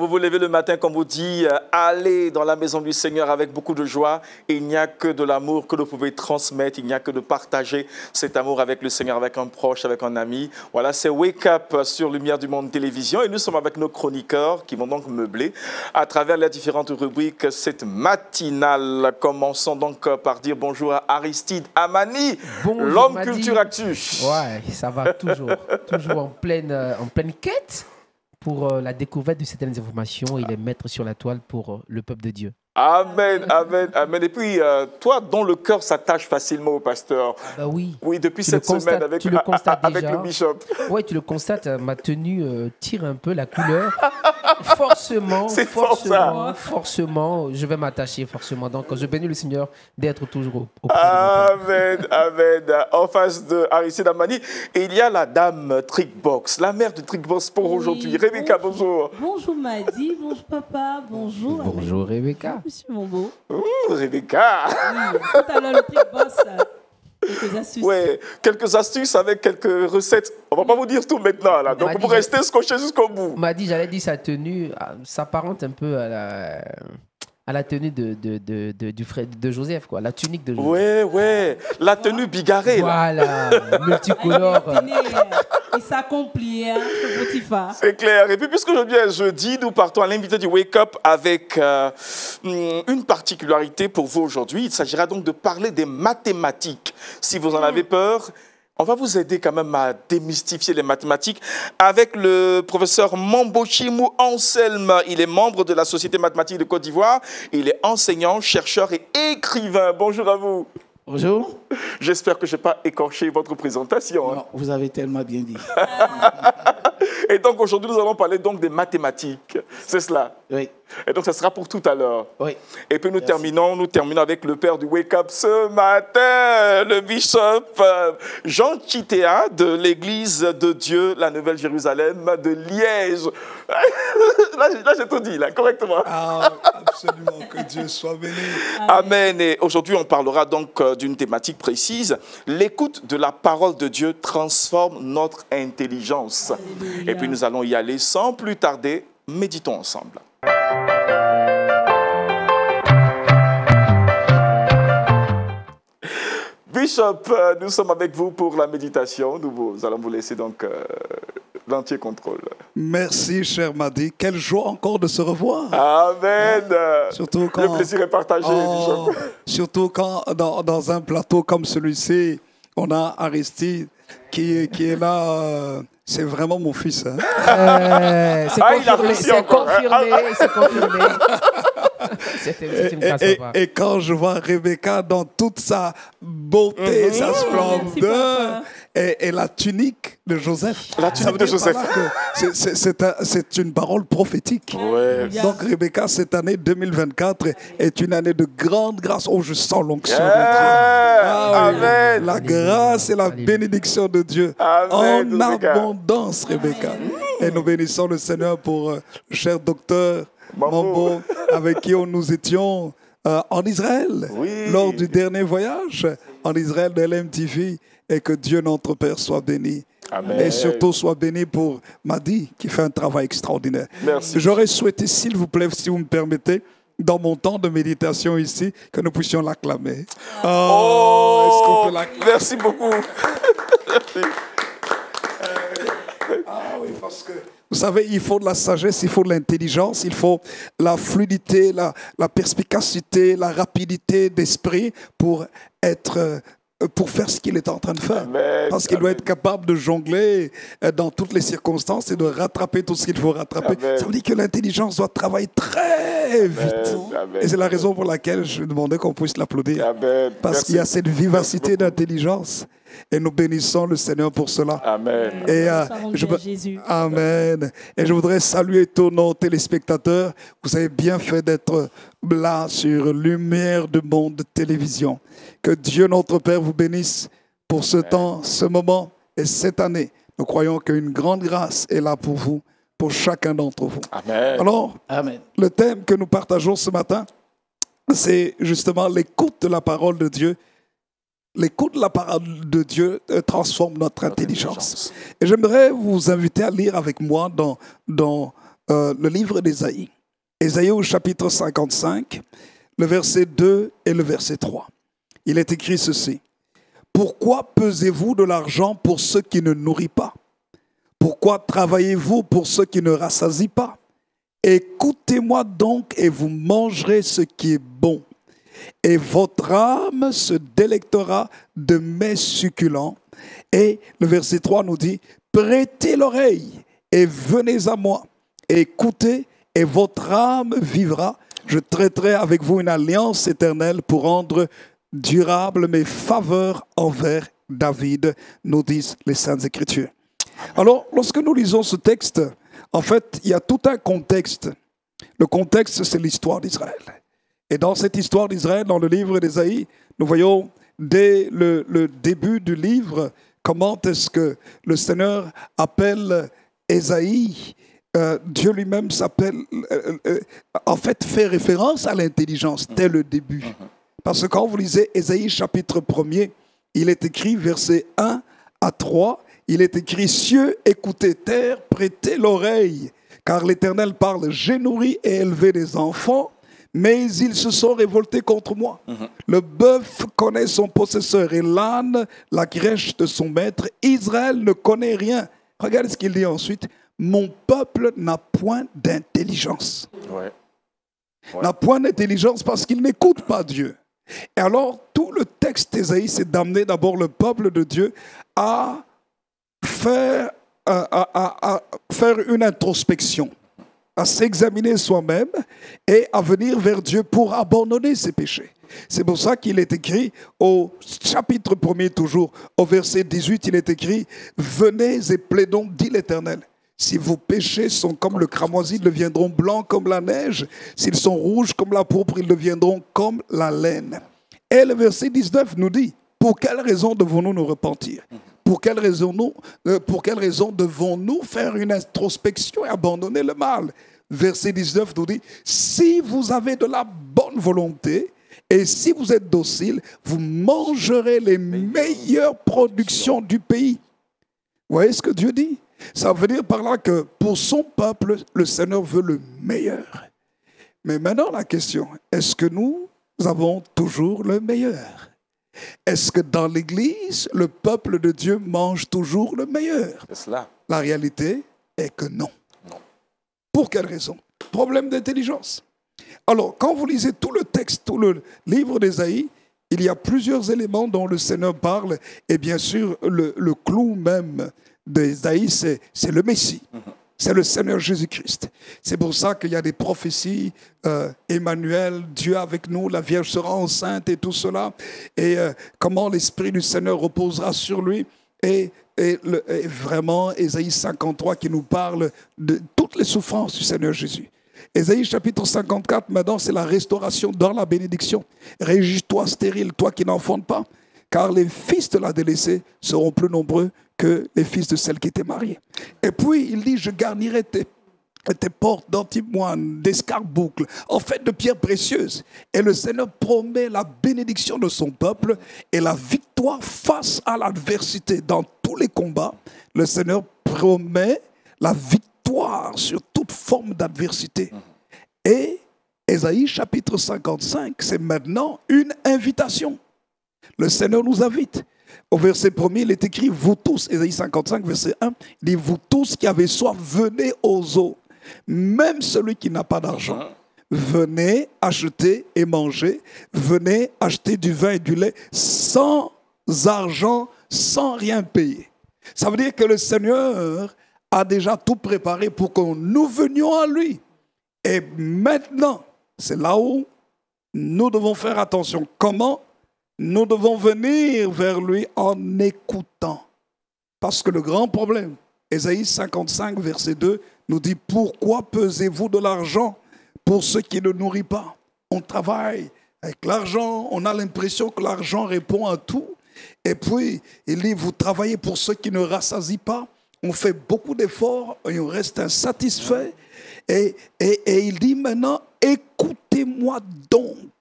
vous vous levez le matin, comme vous dit, allez dans la maison du Seigneur avec beaucoup de joie. Et il n'y a que de l'amour que vous pouvez transmettre. Il n'y a que de partager cet amour avec le Seigneur, avec un proche, avec un ami. Voilà, c'est Wake Up sur Lumière du Monde Télévision. Et nous sommes avec nos chroniqueurs qui vont donc meubler à travers les différentes rubriques cette matinale. Commençons donc par dire bonjour à Aristide Amani, l'homme culture actu. Ouais, ça va toujours, toujours en pleine quête pour la découverte de certaines informations et les mettre sur la toile pour le peuple de Dieu. Amen, amen, amen. Et puis, toi, dont le cœur s'attache facilement au pasteur. Bah oui. Oui, depuis cette semaine avec le bishop. Oui, tu le constates, ma tenue tire un peu la couleur. Forcément, je vais m'attacher forcément. Donc, je bénis le Seigneur d'être toujours auprès de mon Amen, amen. En face de Aristide Amani, il y a la dame Trickbox, la mère de Trickbox pour aujourd'hui. Rebecca, bonjour. Bonjour Madi, bonjour papa, bonjour. Bonjour Rebecca. Monsieur Mombo. Rebecca. Oui, tout à l'heure le Trickbox, quelques astuces. Oui, quelques astuces avec quelques recettes. On ne va pas vous dire tout maintenant, là. Donc, vous restez scotché jusqu'au bout. Madi, j'allais dire sa tenue s'apparente un peu à la tenue du frère de Joseph, quoi. La tunique de Joseph. Oui. La tenue bigarrée. Voilà, multicolore. Et ça accomplit, hein, le Potiphar. C'est clair. Et puis, puisque aujourd'hui est jeudi, nous partons à l'invité du Wake Up avec une particularité pour vous aujourd'hui. Il s'agira donc de parler des mathématiques. Si vous en avez peur, on va vous aider quand même à démystifier les mathématiques avec le professeur Mambochimou Anselme. Il est membre de la Société mathématique de Côte d'Ivoire. Il est enseignant, chercheur et écrivain. Bonjour à vous. Bonjour. J'espère que je n'ai pas écorché votre présentation. Non, vous avez tellement bien dit. Et donc aujourd'hui, nous allons parler donc des mathématiques. C'est cela? Oui. Et donc, ça sera pour tout à l'heure. Oui. Et puis, nous terminons avec le père du Wake Up ce matin, le bishop Jean Chitea de l'église de Dieu, la Nouvelle-Jérusalem de Liège. Là, j'ai tout dit, là, correctement. Ah, absolument, que Dieu soit béni. Amen. Et aujourd'hui, on parlera donc d'une thématique précise. L'écoute de la parole de Dieu transforme notre intelligence. Alléluia. Et puis, nous allons y aller sans plus tarder. Méditons ensemble. Bishop, nous sommes avec vous pour la méditation. Nous allons vous laisser donc l'entier contrôle. Merci, cher Madi. Quelle joie encore de se revoir. Amen. Surtout quand, le plaisir est partagé, Bishop. Surtout quand, dans un plateau comme celui-ci, on a Aristide qui est là. C'est vraiment mon fils. Hein. C'est confirmé. Et quand je vois Rebecca dans toute sa beauté, sa splendeur, et la tunique de Joseph. La tunique de Joseph. C'est une parole prophétique. Ouais. Donc Rebecca, cette année 2024 est une année de grande grâce. Oh, je sens l'onction de Dieu. Amen. La grâce et la bénédiction de Dieu. Amen, en Rebecca. Abondance, Rebecca. Et nous bénissons le Seigneur pour le cher docteur Mambo, avec qui nous étions en Israël, lors du dernier voyage en Israël de l'MTV, et que Dieu notre Père soit béni. Amen. Et surtout soit béni pour Madi, qui fait un travail extraordinaire. Merci. J'aurais souhaité, s'il vous plaît, si vous me permettez, dans mon temps de méditation ici, que nous puissions l'acclamer. Oh, est-ce qu'on peut l'acclamer? Merci beaucoup. Merci. Oui, parce que vous savez, il faut de la sagesse, il faut de l'intelligence, il faut la fluidité, la perspicacité, la rapidité d'esprit pour faire ce qu'il est en train de faire. Amen. Parce qu'il doit être capable de jongler dans toutes les circonstances et de rattraper tout ce qu'il faut rattraper. Amen. Ça veut dire que l'intelligence doit travailler très vite. Amen. Et c'est la raison pour laquelle je demandais qu'on puisse l'applaudir. Amen. Parce qu'il y a cette vivacité d'intelligence. Et nous bénissons le Seigneur pour cela. Amen. Et, Jésus. Amen. Et je voudrais saluer tous nos téléspectateurs. Vous avez bien fait d'être là sur Lumière du Monde Télévision. Que Dieu notre Père vous bénisse pour ce temps, ce moment et cette année. Nous croyons qu'une grande grâce est là pour vous, pour chacun d'entre vous. Amen. Alors, Amen. le thème que nous partageons ce matin, c'est justement l'écoute de la parole de Dieu. L'écoute de la parole de Dieu transforme notre intelligence. Et j'aimerais vous inviter à lire avec moi dans le livre d'Ésaïe. Ésaïe au chapitre 55, le verset 2 et le verset 3. Il est écrit ceci. Pourquoi pesez-vous de l'argent pour ceux qui ne nourrissent pas? Pourquoi travaillez-vous pour ceux qui ne rassasient pas? Écoutez-moi donc et vous mangerez ce qui est bon. Et votre âme se délectera de mets succulents. Et le verset 3 nous dit, prêtez l'oreille et venez à moi. Écoutez et votre âme vivra. Je traiterai avec vous une alliance éternelle pour rendre durable mes faveurs envers David, nous disent les Saintes Écritures. Alors, lorsque nous lisons ce texte, en fait, il y a tout un contexte. Le contexte, c'est l'histoire d'Israël. Et dans cette histoire d'Israël, dans le livre d'Ésaïe, nous voyons dès le début du livre comment est-ce que le Seigneur appelle Ésaïe. Dieu lui-même s'appelle, en fait, fait référence à l'intelligence dès le début. Parce que quand vous lisez Ésaïe chapitre 1er, il est écrit, versets 1 à 3, il est écrit « Cieux, écoutez, terre, prêtez l'oreille, car l'Éternel parle, j'ai nourri et élevé des enfants, mais ils se sont révoltés contre moi. Le bœuf connaît son possesseur et l'âne la crèche de son maître. Israël ne connaît rien. » Regardez ce qu'il dit ensuite. « Mon peuple n'a point d'intelligence. » N'a point d'intelligence parce qu'il n'écoute pas Dieu. Et alors, tout le texte d'Ésaïe, c'est d'amener d'abord le peuple de Dieu à faire une introspection, à s'examiner soi-même et à venir vers Dieu pour abandonner ses péchés. C'est pour ça qu'il est écrit au chapitre 1er toujours, au verset 18, il est écrit « Venez et plaidons, dit l'Éternel. Si vos péchés sont comme le cramoisi, ils deviendront blancs comme la neige. S'ils sont rouges comme la pourpre, ils deviendront comme la laine. » Et le verset 19 nous dit, pour quelle raison devons-nous nous repentir? Pour quelle raison devons-nous faire une introspection et abandonner le mal? Verset 19 nous dit, si vous avez de la bonne volonté et si vous êtes docile, vous mangerez les meilleures productions du pays. Vous voyez ce que Dieu dit? Ça veut dire par là que pour son peuple, le Seigneur veut le meilleur. Mais maintenant la question, est-ce que nous avons toujours le meilleur? Est-ce que dans l'Église, le peuple de Dieu mange toujours le meilleur? La réalité est que non. Pour quelle raison? Problème d'intelligence. Alors, quand vous lisez tout le texte, tout le livre d'Ésaïe, il y a plusieurs éléments dont le Seigneur parle. Et bien sûr, le clou même d'Ésaïe, c'est le Messie. C'est le Seigneur Jésus-Christ. C'est pour ça qu'il y a des prophéties, Emmanuel, Dieu avec nous, la Vierge sera enceinte et tout cela. Et comment l'Esprit du Seigneur reposera sur lui. Et vraiment, Ésaïe 53 qui nous parle de toutes les souffrances du Seigneur Jésus. Ésaïe chapitre 54, maintenant, c'est la restauration dans la bénédiction. Régis-toi stérile, toi qui n'enfantes pas, car les fils de la délaissée seront plus nombreux que les fils de celle qui était mariée. Et puis, il dit, je garnirai tes portes d'antimoine, d'escarboucles, en fait de pierres précieuses. Et le Seigneur promet la bénédiction de son peuple et la victoire face à l'adversité. Dans tous les combats, le Seigneur promet la victoire sur toute forme d'adversité. Et Ésaïe chapitre 55, c'est maintenant une invitation. Le Seigneur nous invite. Au verset 1er, il est écrit, vous tous, Ésaïe 55, verset 1, il dit, vous tous qui avez soif, venez aux eaux. Même celui qui n'a pas d'argent, venez acheter et manger. Venez acheter du vin et du lait sans argent, sans rien payer. Ça veut dire que le Seigneur a déjà tout préparé pour que nous venions à lui. Et maintenant, c'est là où nous devons faire attention. Comment? Nous devons venir vers lui en écoutant. Parce que le grand problème, Ésaïe 55, verset 2, nous dit « Pourquoi pesez-vous de l'argent pour ceux qui ne nourrissent pas ?» On travaille avec l'argent, on a l'impression que l'argent répond à tout. Et puis, il dit « Vous travaillez pour ceux qui ne rassasient pas. » On fait beaucoup d'efforts et on reste insatisfait. Et il dit maintenant « Écoutez-moi donc.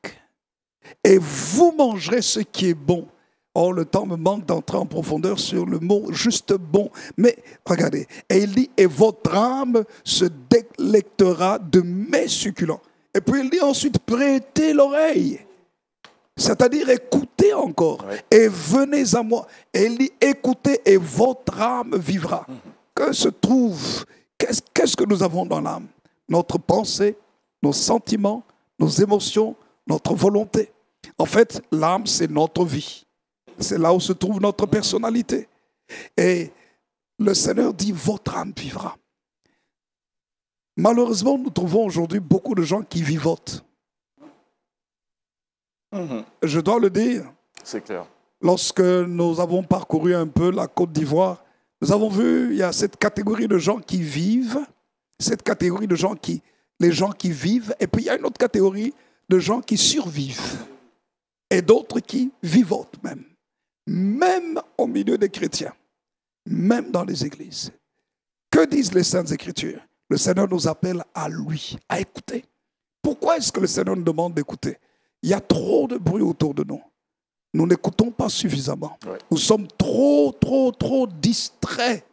Et vous mangerez ce qui est bon. » Oh, le temps me manque d'entrer en profondeur sur le mot juste bon. Mais regardez, et il dit, et votre âme se délectera de mes succulents. Et puis il dit ensuite, prêtez l'oreille. C'est-à-dire écoutez encore. Oui. Et venez à moi. Et il dit, écoutez et votre âme vivra. Que se trouve, qu'est-ce que nous avons dans l'âme? Notre pensée, nos sentiments, nos émotions, notre volonté. En fait, l'âme, c'est notre vie. C'est là où se trouve notre personnalité. Et le Seigneur dit, votre âme vivra. Malheureusement, nous trouvons aujourd'hui beaucoup de gens qui vivotent. Je dois le dire. C'est clair. Lorsque nous avons parcouru un peu la Côte d'Ivoire, nous avons vu, il y a cette catégorie de gens qui vivent, cette catégorie de gens les gens qui vivent, et puis il y a une autre catégorie de gens qui survivent, et d'autres qui vivotent même au milieu des chrétiens, même dans les églises. Que disent les Saintes Écritures? Le Seigneur nous appelle à lui, à écouter. Pourquoi est-ce que le Seigneur nous demande d'écouter? Il y a trop de bruit autour de nous. Nous n'écoutons pas suffisamment. Ouais. Nous sommes trop distraits.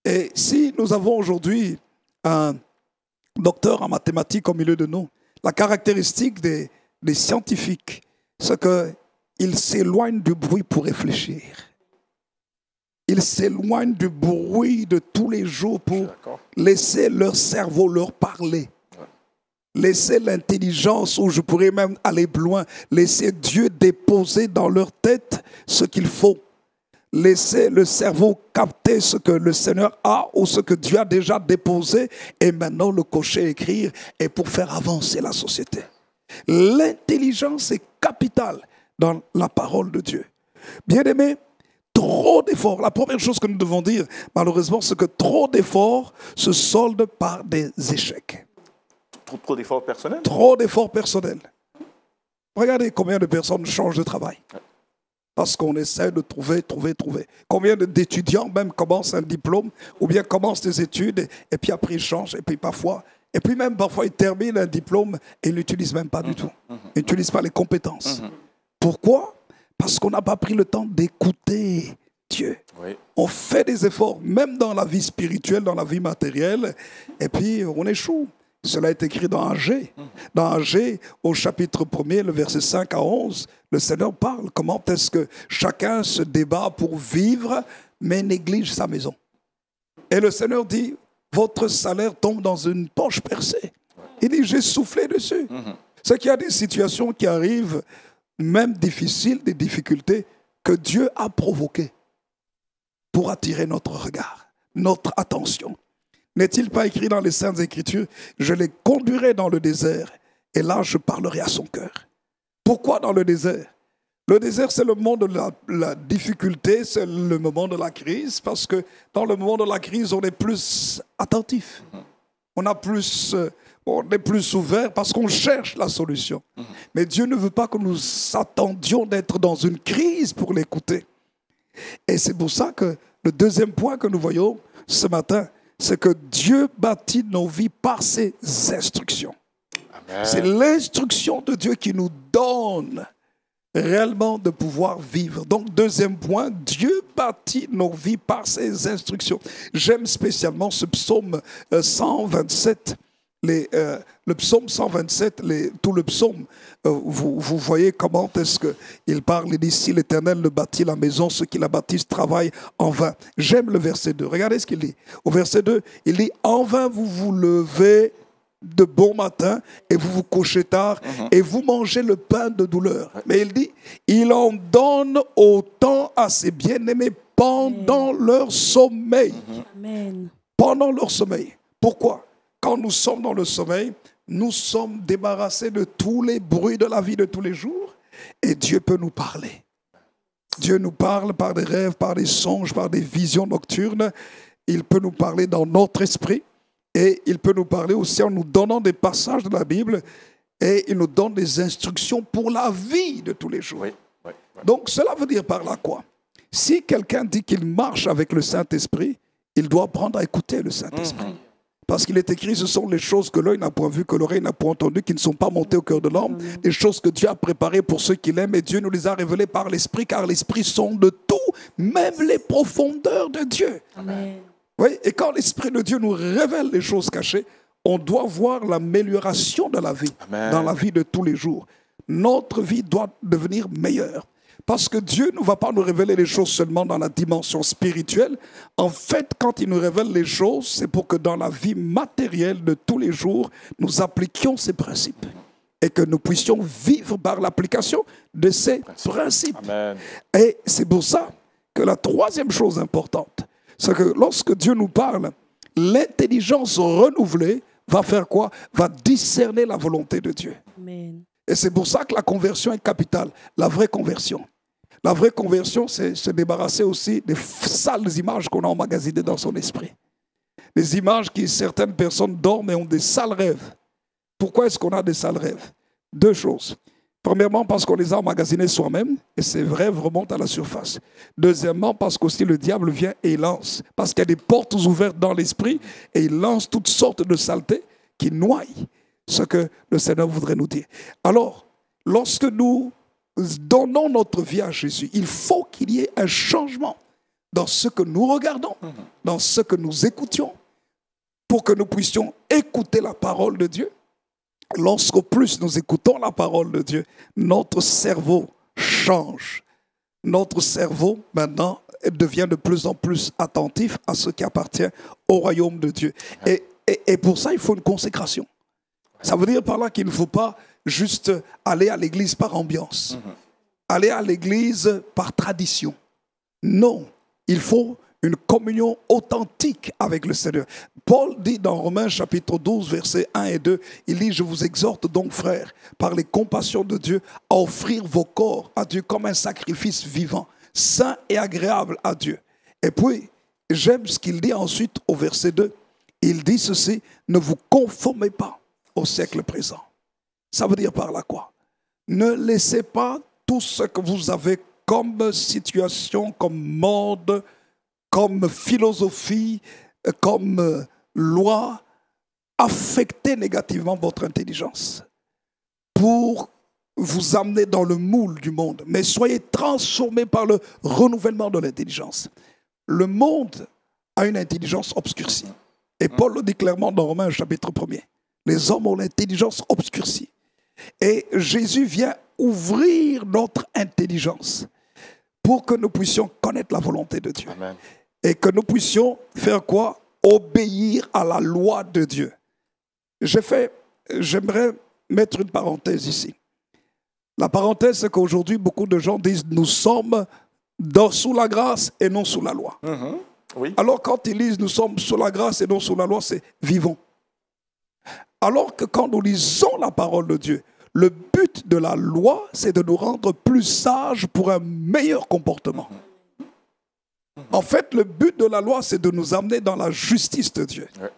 Et si nous avons aujourd'hui un docteur en mathématiques au milieu de nous, la caractéristique des scientifiques, c'est qu'ils s'éloignent du bruit pour réfléchir. Ils s'éloignent du bruit de tous les jours pour laisser leur cerveau leur parler. Laisser l'intelligence, ou je pourrais même aller plus loin, laisser Dieu déposer dans leur tête ce qu'il faut. Laisser le cerveau capter ce que le Seigneur a ou ce que Dieu a déjà déposé et maintenant le cocher, écrire, et pour faire avancer la société. L'intelligence est capitale dans la parole de Dieu. Bien-aimés, trop d'efforts. La première chose que nous devons dire, malheureusement, c'est que trop d'efforts se soldent par des échecs. Trop d'efforts personnels. Trop d'efforts personnels. Regardez combien de personnes changent de travail. Parce qu'on essaie de trouver. Combien d'étudiants même commencent un diplôme ou bien commencent des études et puis après ils changent et puis parfois ils terminent un diplôme et ils n'utilisent même pas du tout. Ils n'utilisent pas les compétences. Pourquoi? Parce qu'on n'a pas pris le temps d'écouter Dieu. Oui. On fait des efforts, même dans la vie spirituelle, dans la vie matérielle, et puis on échoue. Cela est écrit dans Agé. Dans Agé, au chapitre 1er, le verset 5 à 11, le Seigneur parle comment est-ce que chacun se débat pour vivre, mais néglige sa maison. Et le Seigneur dit, votre salaire tombe dans une poche percée. Il dit, j'ai soufflé dessus. C'est qu'il y a des situations qui arrivent, même difficiles, des difficultés, que Dieu a provoquées pour attirer notre regard, notre attention. N'est-il pas écrit dans les Saintes Écritures, je les conduirai dans le désert et là je parlerai à son cœur. Pourquoi dans le désert? Le désert, c'est le moment de la difficulté, c'est le moment de la crise, parce que dans le moment de la crise, on est plus attentif. On est plus ouvert parce qu'on cherche la solution. Mais Dieu ne veut pas que nous attendions d'être dans une crise pour l'écouter. Et c'est pour ça que le deuxième point que nous voyons ce matin, c'est que Dieu bâtit nos vies par ses instructions. Amen. C'est l'instruction de Dieu qui nous donne réellement de pouvoir vivre. Donc, deuxième point, Dieu bâtit nos vies par ses instructions. J'aime spécialement ce psaume 127. Le psaume 127, tout le psaume, vous voyez comment est-ce qu'il parle. Il dit, si l'Éternel ne bâtit la maison, ceux qui la bâtissent travaillent en vain. J'aime le verset 2. Regardez ce qu'il dit. Au verset 2, il dit, en vain vous vous levez de bon matin et vous vous couchez tard et vous mangez le pain de douleur. Mais il dit, il en donne autant à ses bien-aimés pendant leur sommeil. Amen. Pendant leur sommeil. Pourquoi? Quand nous sommes dans le sommeil, nous sommes débarrassés de tous les bruits de la vie de tous les jours et Dieu peut nous parler. Dieu nous parle par des rêves, par des songes, par des visions nocturnes. Il peut nous parler dans notre esprit et il peut nous parler aussi en nous donnant des passages de la Bible et il nous donne des instructions pour la vie de tous les jours. Oui. Donc cela veut dire par là quoi? Si quelqu'un dit qu'il marche avec le Saint-Esprit, il doit apprendre à écouter le Saint-Esprit. Parce qu'il est écrit, ce sont les choses que l'œil n'a point vues, que l'oreille n'a point entendues, qui ne sont pas montées au cœur de l'homme, les choses que Dieu a préparées pour ceux qui l'aiment, et Dieu nous les a révélées par l'Esprit, car l'Esprit sonde de tout, même les profondeurs de Dieu. Amen. Oui, et quand l'Esprit de Dieu nous révèle les choses cachées, on doit voir l'amélioration de la vie, Amen. dans la vie de tous les jours. Notre vie doit devenir meilleure. Parce que Dieu ne va pas nous révéler les choses seulement dans la dimension spirituelle. En fait, quand il nous révèle les choses, c'est pour que dans la vie matérielle de tous les jours, nous appliquions ces principes. Et que nous puissions vivre par l'application de ces principes. Amen. Et c'est pour ça que la troisième chose importante, c'est que lorsque Dieu nous parle, l'intelligence renouvelée va faire quoi? Va discerner la volonté de Dieu. Amen. Et c'est pour ça que la conversion est capitale, la vraie conversion. La vraie conversion, c'est se débarrasser aussi des sales images qu'on a emmagasinées dans son esprit. Des images qui, certaines personnes dorment et ont des sales rêves. Pourquoi est-ce qu'on a des sales rêves? Deux choses. Premièrement, parce qu'on les a emmagasinés soi-même, et ces rêves remontent à la surface. Deuxièmement, parce qu'aussi le diable vient et il lance. Parce qu'il y a des portes ouvertes dans l'esprit, et il lance toutes sortes de saletés qui noient ce que le Seigneur voudrait nous dire. Alors, lorsque nous donnons notre vie à Jésus, il faut qu'il y ait un changement dans ce que nous regardons, dans ce que nous écoutions, pour que nous puissions écouter la parole de Dieu. Lorsqu'au plus nous écoutons la parole de Dieu, notre cerveau change. Notre cerveau, maintenant, devient de plus en plus attentif à ce qui appartient au royaume de Dieu. Et pour ça, il faut une consécration. Ça veut dire par là qu'il ne faut pas juste aller à l'église par ambiance, aller à l'église par tradition. Non, il faut une communion authentique avec le Seigneur. Paul dit dans Romains chapitre 12, versets 1 et 2, il dit « Je vous exhorte donc, frères, par les compassions de Dieu, à offrir vos corps à Dieu comme un sacrifice vivant, saint et agréable à Dieu. » Et puis, j'aime ce qu'il dit ensuite au verset 2. Il dit ceci, « Ne vous conformez pas au siècle présent. » Ça veut dire par là quoi? Ne laissez pas tout ce que vous avez comme situation, comme mode, comme philosophie, comme loi, affecter négativement votre intelligence pour vous amener dans le moule du monde. Mais soyez transformés par le renouvellement de l'intelligence. Le monde a une intelligence obscurcie. Et Paul le dit clairement dans Romains chapitre 1er. Les hommes ont l'intelligence obscurcie. Et Jésus vient ouvrir notre intelligence pour que nous puissions connaître la volonté de Dieu. Amen. Et que nous puissions faire quoi? Obéir à la loi de Dieu. J'aimerais mettre une parenthèse ici. La parenthèse, c'est qu'aujourd'hui, beaucoup de gens disent nous sommes sous la grâce et non sous la loi. Oui. Alors quand ils disent nous sommes sous la grâce et non sous la loi, c'est vivons. Alors que quand nous lisons la parole de Dieu, le but de la loi, c'est de nous rendre plus sages pour un meilleur comportement. En fait, le but de la loi, c'est de nous amener dans la justice de Dieu. Ouais.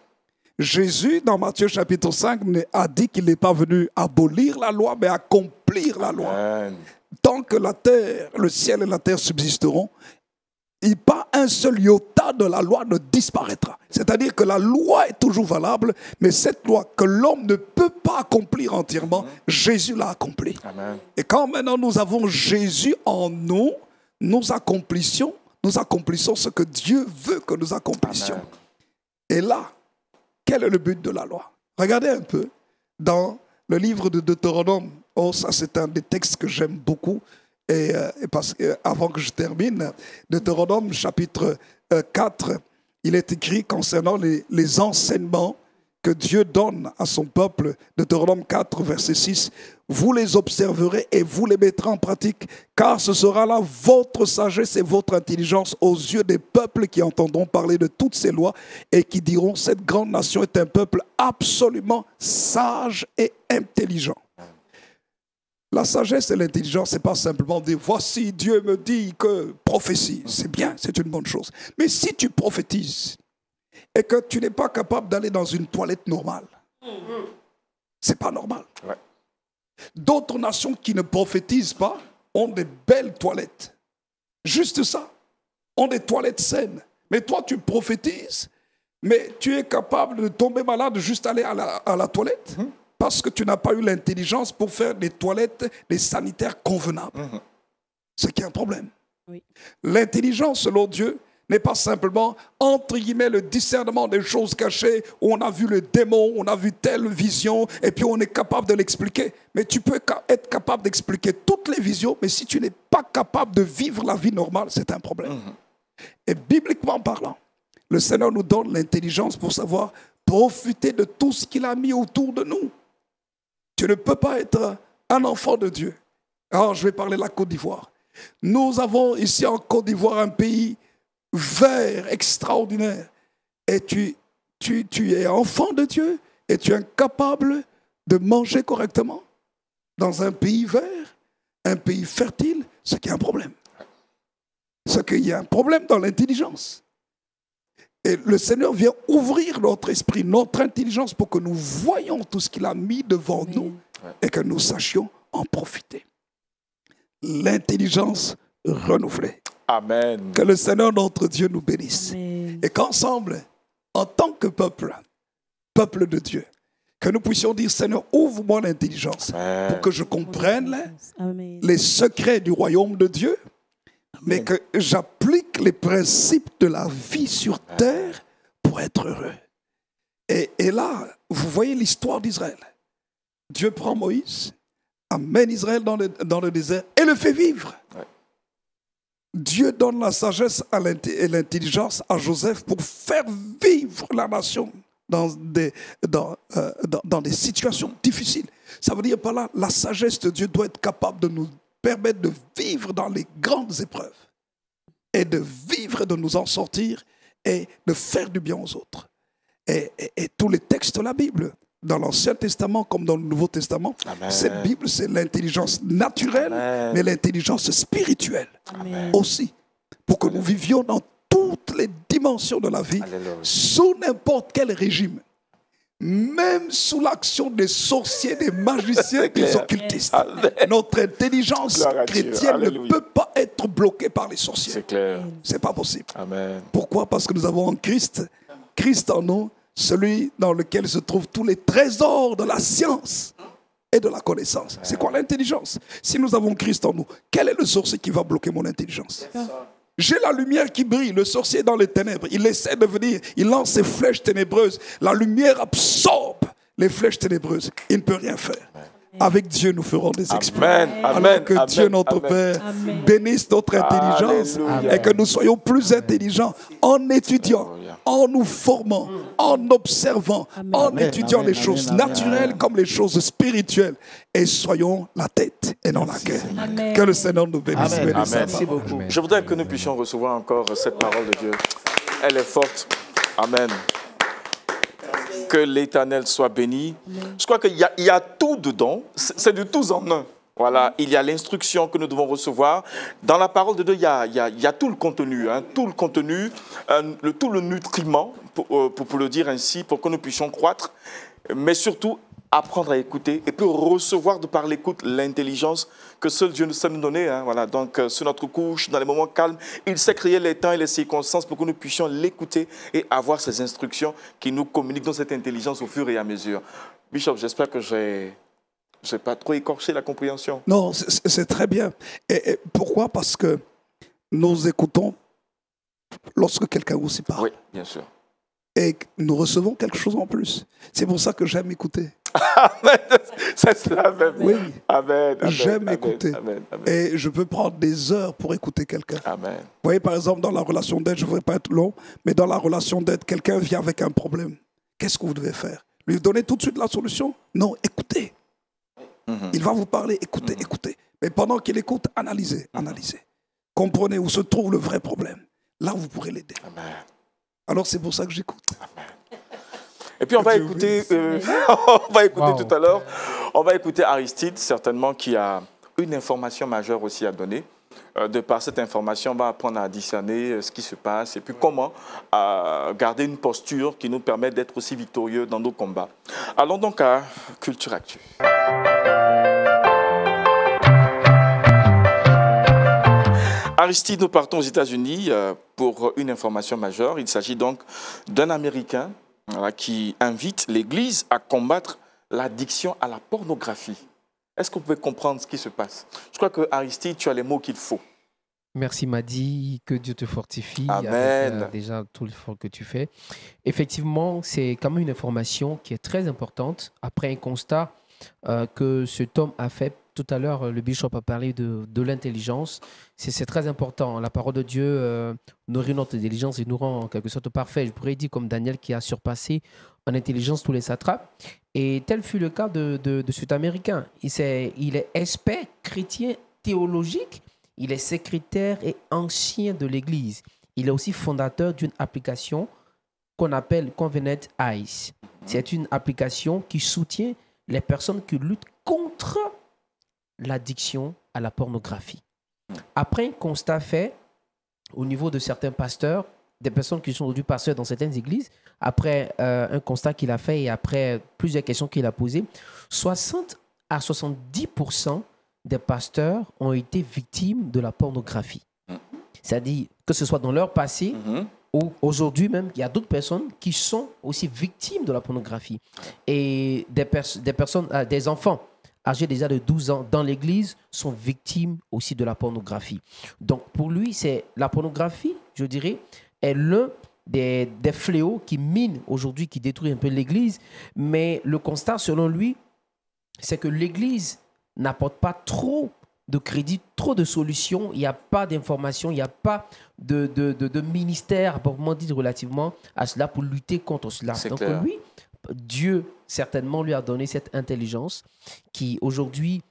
Jésus, dans Matthieu chapitre 5, a dit qu'il n'est pas venu abolir la loi, mais accomplir la loi. Amen. Tant que la terre, le ciel et la terre subsisteront, pas un seul iota de la loi ne disparaîtra. C'est-à-dire que la loi est toujours valable, mais cette loi que l'homme ne peut pas accomplir entièrement, Jésus l'a accomplie. Amen. Et quand maintenant nous avons Jésus en nous, nous accomplissons ce que Dieu veut que nous accomplissions. Amen. Et là, quel est le but de la loi? Regardez un peu dans le livre de Deutéronome. Oh, ça c'est un des textes que j'aime beaucoup. Et parce que, avant que je termine, Deutéronome chapitre 4, il est écrit concernant les enseignements que Dieu donne à son peuple. Deutéronome 4, verset 6. Vous les observerez et vous les mettrez en pratique, car ce sera là votre sagesse et votre intelligence aux yeux des peuples qui entendront parler de toutes ces lois et qui diront cette grande nation est un peuple absolument sage et intelligent. La sagesse et l'intelligence, ce n'est pas simplement dire voici Dieu me dit que prophétie. C'est bien, c'est une bonne chose. Mais si tu prophétises et que tu n'es pas capable d'aller dans une toilette normale, ce n'est pas normal. Ouais. D'autres nations qui ne prophétisent pas ont des belles toilettes. Juste ça. Ont des toilettes saines. Mais toi, tu prophétises, Mais tu es capable de tomber malade juste aller à la toilette parce que tu n'as pas eu l'intelligence pour faire des toilettes, des sanitaires convenables. Ce qui est un problème. Oui. L'intelligence, selon Dieu, n'est pas simplement, entre guillemets, le discernement des choses cachées où on a vu le démon, on a vu telle vision et puis on est capable de l'expliquer. Mais tu peux être capable d'expliquer toutes les visions, mais si tu n'es pas capable de vivre la vie normale, c'est un problème. Et bibliquement parlant, le Seigneur nous donne l'intelligence pour savoir profiter de tout ce qu'il a mis autour de nous. Tu ne peux pas être un enfant de Dieu. Alors, je vais parler de la Côte d'Ivoire. Nous avons ici en Côte d'Ivoire un pays vert extraordinaire. Et tu es enfant de Dieu et tu es incapable de manger correctement dans un pays vert, un pays fertile, ce qui est un problème. Ce qu'il y a un problème dans l'intelligence. Et le Seigneur vient ouvrir notre esprit, notre intelligence pour que nous voyions tout ce qu'il a mis devant nous et que nous sachions en profiter. L'intelligence renouvelée. Amen. Que le Seigneur notre Dieu nous bénisse. Amen. Et qu'ensemble, en tant que peuple, peuple de Dieu, que nous puissions dire, Seigneur, ouvre-moi l'intelligence pour que je comprenne Amen. les secrets du royaume de Dieu, mais que j'applique les principes de la vie sur terre pour être heureux. Et là, vous voyez l'histoire d'Israël. Dieu prend Moïse, amène Israël dans le désert et le fait vivre. Dieu donne la sagesse et l'intelligence à Joseph pour faire vivre la nation dans des situations difficiles. Ça veut dire par là, la sagesse de Dieu doit être capable de nous permettre de vivre dans les grandes épreuves et de vivre et de nous en sortir et de faire du bien aux autres. Et tous les textes de la Bible, dans l'Ancien Testament comme dans le Nouveau Testament, cette Bible, c'est l'intelligence naturelle, mais l'intelligence spirituelle aussi, pour que nous vivions dans toutes les dimensions de la vie, sous n'importe quel régime, même sous l'action des sorciers, des magiciens, des occultistes. Notre intelligence chrétienne ne peut pas être bloquée par les sorciers. C'est clair. C'est pas possible. Amen. Pourquoi? Parce que nous avons en Christ en nous, celui dans lequel se trouvent tous les trésors de la science et de la connaissance. C'est quoi l'intelligence? Si nous avons Christ en nous, quel est le sorcier qui va bloquer mon intelligence? J'ai la lumière qui brille, le sorcier est dans les ténèbres. Il essaie de venir, il lance ses flèches ténébreuses. La lumière absorbe les flèches ténébreuses. Il ne peut rien faire. Avec Dieu, nous ferons des exploits. Alors que Dieu, notre Père, bénisse notre intelligence et que nous soyons plus intelligents en étudiant, en nous formant, en observant, en étudiant les choses naturelles comme les choses spirituelles. Et soyons la tête et non la queue. Que le Seigneur nous bénisse. Amen. Merci beaucoup. Je voudrais que nous puissions recevoir encore cette parole de Dieu. Elle est forte. Amen. Que l'Éternel soit béni. Je crois qu'il y a tout dedans. C'est du tous en un. Voilà, il y a l'instruction que nous devons recevoir. Dans la parole de Dieu, il y a tout le contenu, tout le contenu, tout le nutriment, pour le dire ainsi, pour que nous puissions croître, mais surtout apprendre à écouter et puis recevoir de par l'écoute l'intelligence que seul Dieu nous sait nous donner. Voilà. Donc, sur notre couche, dans les moments calmes, il sait créer les temps et les circonstances pour que nous puissions l'écouter et avoir ces instructions qui nous communiquent dans cette intelligence au fur et à mesure. Bishop, j'espère que je n'ai pas trop écorché la compréhension. Non, c'est très bien. Et pourquoi? Parce que nous écoutons lorsque quelqu'un vous parle. Oui, bien sûr. Et nous recevons quelque chose en plus. C'est pour ça que j'aime écouter. C'est cela même. Oui, amen, j'aime amen, écouter. amen, amen. Et je peux prendre des heures pour écouter quelqu'un. Amen. Vous voyez, par exemple, dans la relation d'aide, je ne voudrais pas être long, mais dans la relation d'aide, quelqu'un vient avec un problème. Qu'est-ce que vous devez faire? Lui donner tout de suite la solution? Non, écoutez. Il va vous parler, écoutez, écoutez. Mais pendant qu'il écoute, analysez. Comprenez où se trouve le vrai problème. Là, vous pourrez l'aider. Alors, c'est pour ça que j'écoute. Et puis, on va écouter, tout à l'heure, on va écouter Aristide, certainement, qui a une information majeure aussi à donner. De par cette information, on va apprendre à discerner ce qui se passe et puis comment garder une posture qui nous permet d'être aussi victorieux dans nos combats. Allons donc à Culture Actu. Aristide, nous partons aux États-Unis pour une information majeure. Il s'agit donc d'un Américain qui invite l'Église à combattre l'addiction à la pornographie. Est-ce que vous pouvez comprendre ce qui se passe? Je crois que Aristide, tu as les mots qu'il faut. Merci Madi, que Dieu te fortifie Amen. avec déjà tout l'effort que tu fais. Effectivement, c'est quand même une information qui est très importante après un constat que cet homme a fait. Tout à l'heure, le bishop a parlé de l'intelligence. C'est très important. La parole de Dieu nourrit notre intelligence et nous rend en quelque sorte parfait. Je pourrais dire comme Daniel qui a surpassé en intelligence tous les satrapes. Et tel fut le cas de cet Américain. Il est expert chrétien théologique. Il est secrétaire et ancien de l'Église. Il est aussi fondateur d'une application qu'on appelle Covenant Eyes. C'est une application qui soutient les personnes qui luttent contre l'addiction à la pornographie. Après un constat fait au niveau de certains pasteurs, des personnes qui sont aujourd'hui pasteurs dans certaines églises, après un constat qu'il a fait et après plusieurs questions qu'il a posées, 60 à 70% des pasteurs ont été victimes de la pornographie. C'est-à-dire que ce soit dans leur passé ou aujourd'hui même, il y a d'autres personnes qui sont aussi victimes de la pornographie. Et des enfants âgés déjà de 12 ans dans l'église sont victimes aussi de la pornographie. Donc pour lui, la pornographie, je dirais, est l'un des fléaux qui minent aujourd'hui, qui détruit un peu l'église. Mais le constat, selon lui, c'est que l'église n'apporte pas trop de crédit, trop de solutions, il n'y a pas d'informations, il n'y a pas de ministère, à proprement dit, relativement à cela pour lutter contre cela. Donc clair. lui, Dieu certainement lui a donné cette intelligence qui aujourd'hui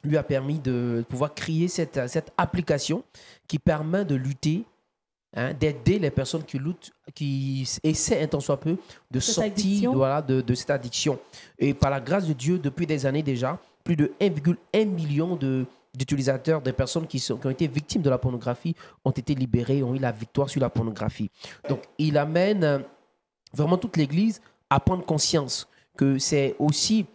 lui a permis de pouvoir créer cette application qui permet de lutter, d'aider les personnes qui luttent, qui essaient un tant soit peu de sortir de cette addiction. Et par la grâce de Dieu, depuis des années déjà, plus de 1,1 million d'utilisateurs, de personnes qui ont été victimes de la pornographie ont été libérés, ont eu la victoire sur la pornographie. Donc, il amène vraiment toute l'Église à prendre conscience que c'est aussi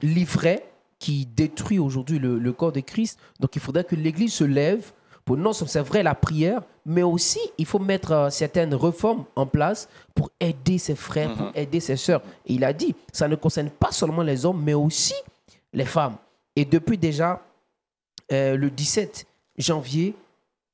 l'ivraie qui détruit aujourd'hui le corps de Christ. Donc, il faudrait que l'Église se lève pour non seulement, c'est vrai, la prière, mais aussi, il faut mettre certaines réformes en place pour aider ses frères, pour aider ses sœurs. Et il a dit, ça ne concerne pas seulement les hommes, mais aussi les femmes. Et depuis déjà le 17 janvier,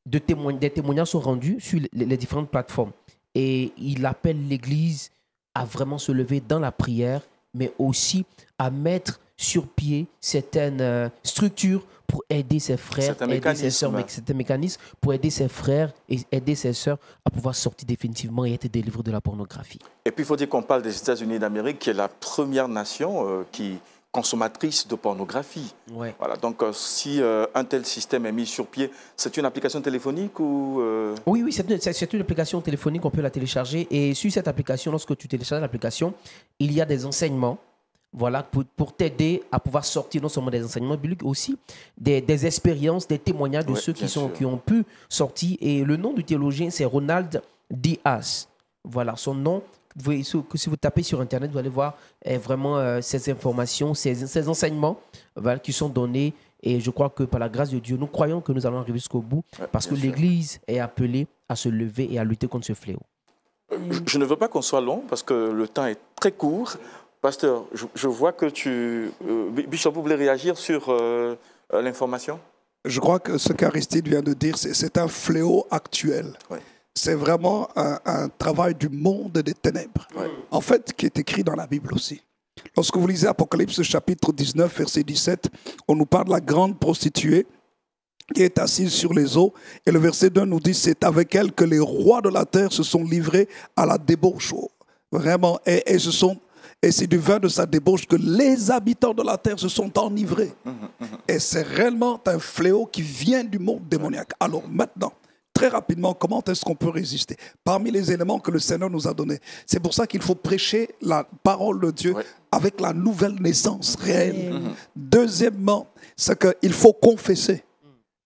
des témoignages sont rendus sur les différentes plateformes. Et il appelle l'Église à vraiment se lever dans la prière, mais aussi à mettre sur pied certaines structures pour aider ses frères, aider ses sœurs, certains mécanismes pour aider ses frères et aider ses sœurs à pouvoir sortir définitivement et être délivrés de la pornographie. Et puis il faut dire qu'on parle des États-Unis d'Amérique, qui est la première nation consommatrice de pornographie. Ouais. Voilà, donc si un tel système est mis sur pied, c'est une application téléphonique ou Oui, c'est une application téléphonique, on peut la télécharger. Et sur cette application, lorsque tu télécharges l'application, il y a des enseignements, voilà, pour t'aider à pouvoir sortir non seulement des enseignements bibliques, aussi des expériences, des témoignages de ceux qui ont pu sortir. Et le nom du théologien, c'est Ronald Diaz. Voilà, son nom. Si vous tapez sur Internet, vous allez voir vraiment ces informations, ces enseignements qui sont donnés. Et je crois que par la grâce de Dieu, nous croyons que nous allons arriver jusqu'au bout parce que l'Église est appelée à se lever et à lutter contre ce fléau. Je ne veux pas qu'on soit long parce que le temps est très court. Pasteur, je vois que Bishop, vous voulez réagir sur l'information? Je crois que ce qu'Aristide vient de dire, c'est un fléau actuel. Oui. C'est vraiment un travail du monde des ténèbres, en fait, qui est écrit dans la Bible aussi. Lorsque vous lisez Apocalypse chapitre 19, verset 17, on nous parle de la grande prostituée qui est assise sur les eaux. Et le verset 2 nous dit, c'est avec elle que les rois de la terre se sont livrés à la débauche. Vraiment, et c'est du vin de sa débauche que les habitants de la terre se sont enivrés. Et c'est réellement un fléau qui vient du monde démoniaque. Alors maintenant, très rapidement, comment est-ce qu'on peut résister? Parmi les éléments que le Seigneur nous a donnés, c'est pour ça qu'il faut prêcher la parole de Dieu avec la nouvelle naissance réelle. Deuxièmement, c'est qu'il faut confesser.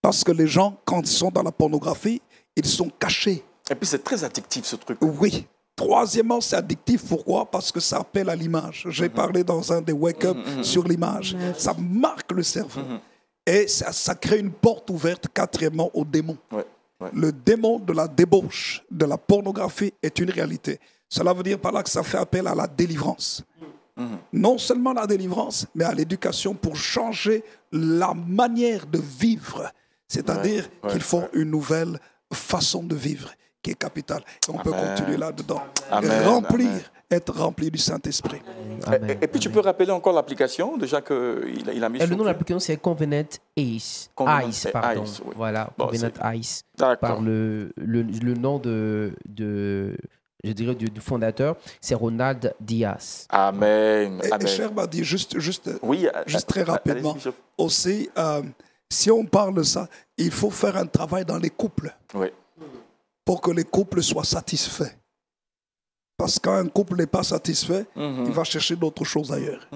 Parce que les gens, quand ils sont dans la pornographie, ils sont cachés. Et puis c'est très addictif ce truc. Oui. Troisièmement, c'est addictif. Pourquoi? Parce que ça appelle à l'image. J'ai parlé dans un des wake-up sur l'image. Ça marque le cerveau. Et ça crée une porte ouverte, quatrièmement, au démon. Ouais, ouais. Le démon de la débauche, de la pornographie est une réalité. Cela veut dire par là que ça fait appel à la délivrance. Non seulement la délivrance, mais à l'éducation pour changer la manière de vivre. C'est-à-dire qu'il faut une nouvelle façon de vivre qui est capitale. Et on peut continuer là-dedans. Être rempli du Saint-Esprit. Et puis tu peux rappeler encore l'application déjà qu'il a mis Le sur nom de pied. l'application, c'est Covenant Ice. Covenant Pardon. Ice, oui. Voilà, Bon, Covenant Ice. D'accord. Par le nom je dirais, du fondateur, c'est Ronald Diaz. Amen. Et Amen. cher m'a dit, juste Oui, très rapidement, allez-y, Bishop. aussi, si on parle de ça, il faut faire un travail dans les couples Oui. pour que les couples soient satisfaits. Parce que quand un couple n'est pas satisfait, il va chercher d'autres choses ailleurs.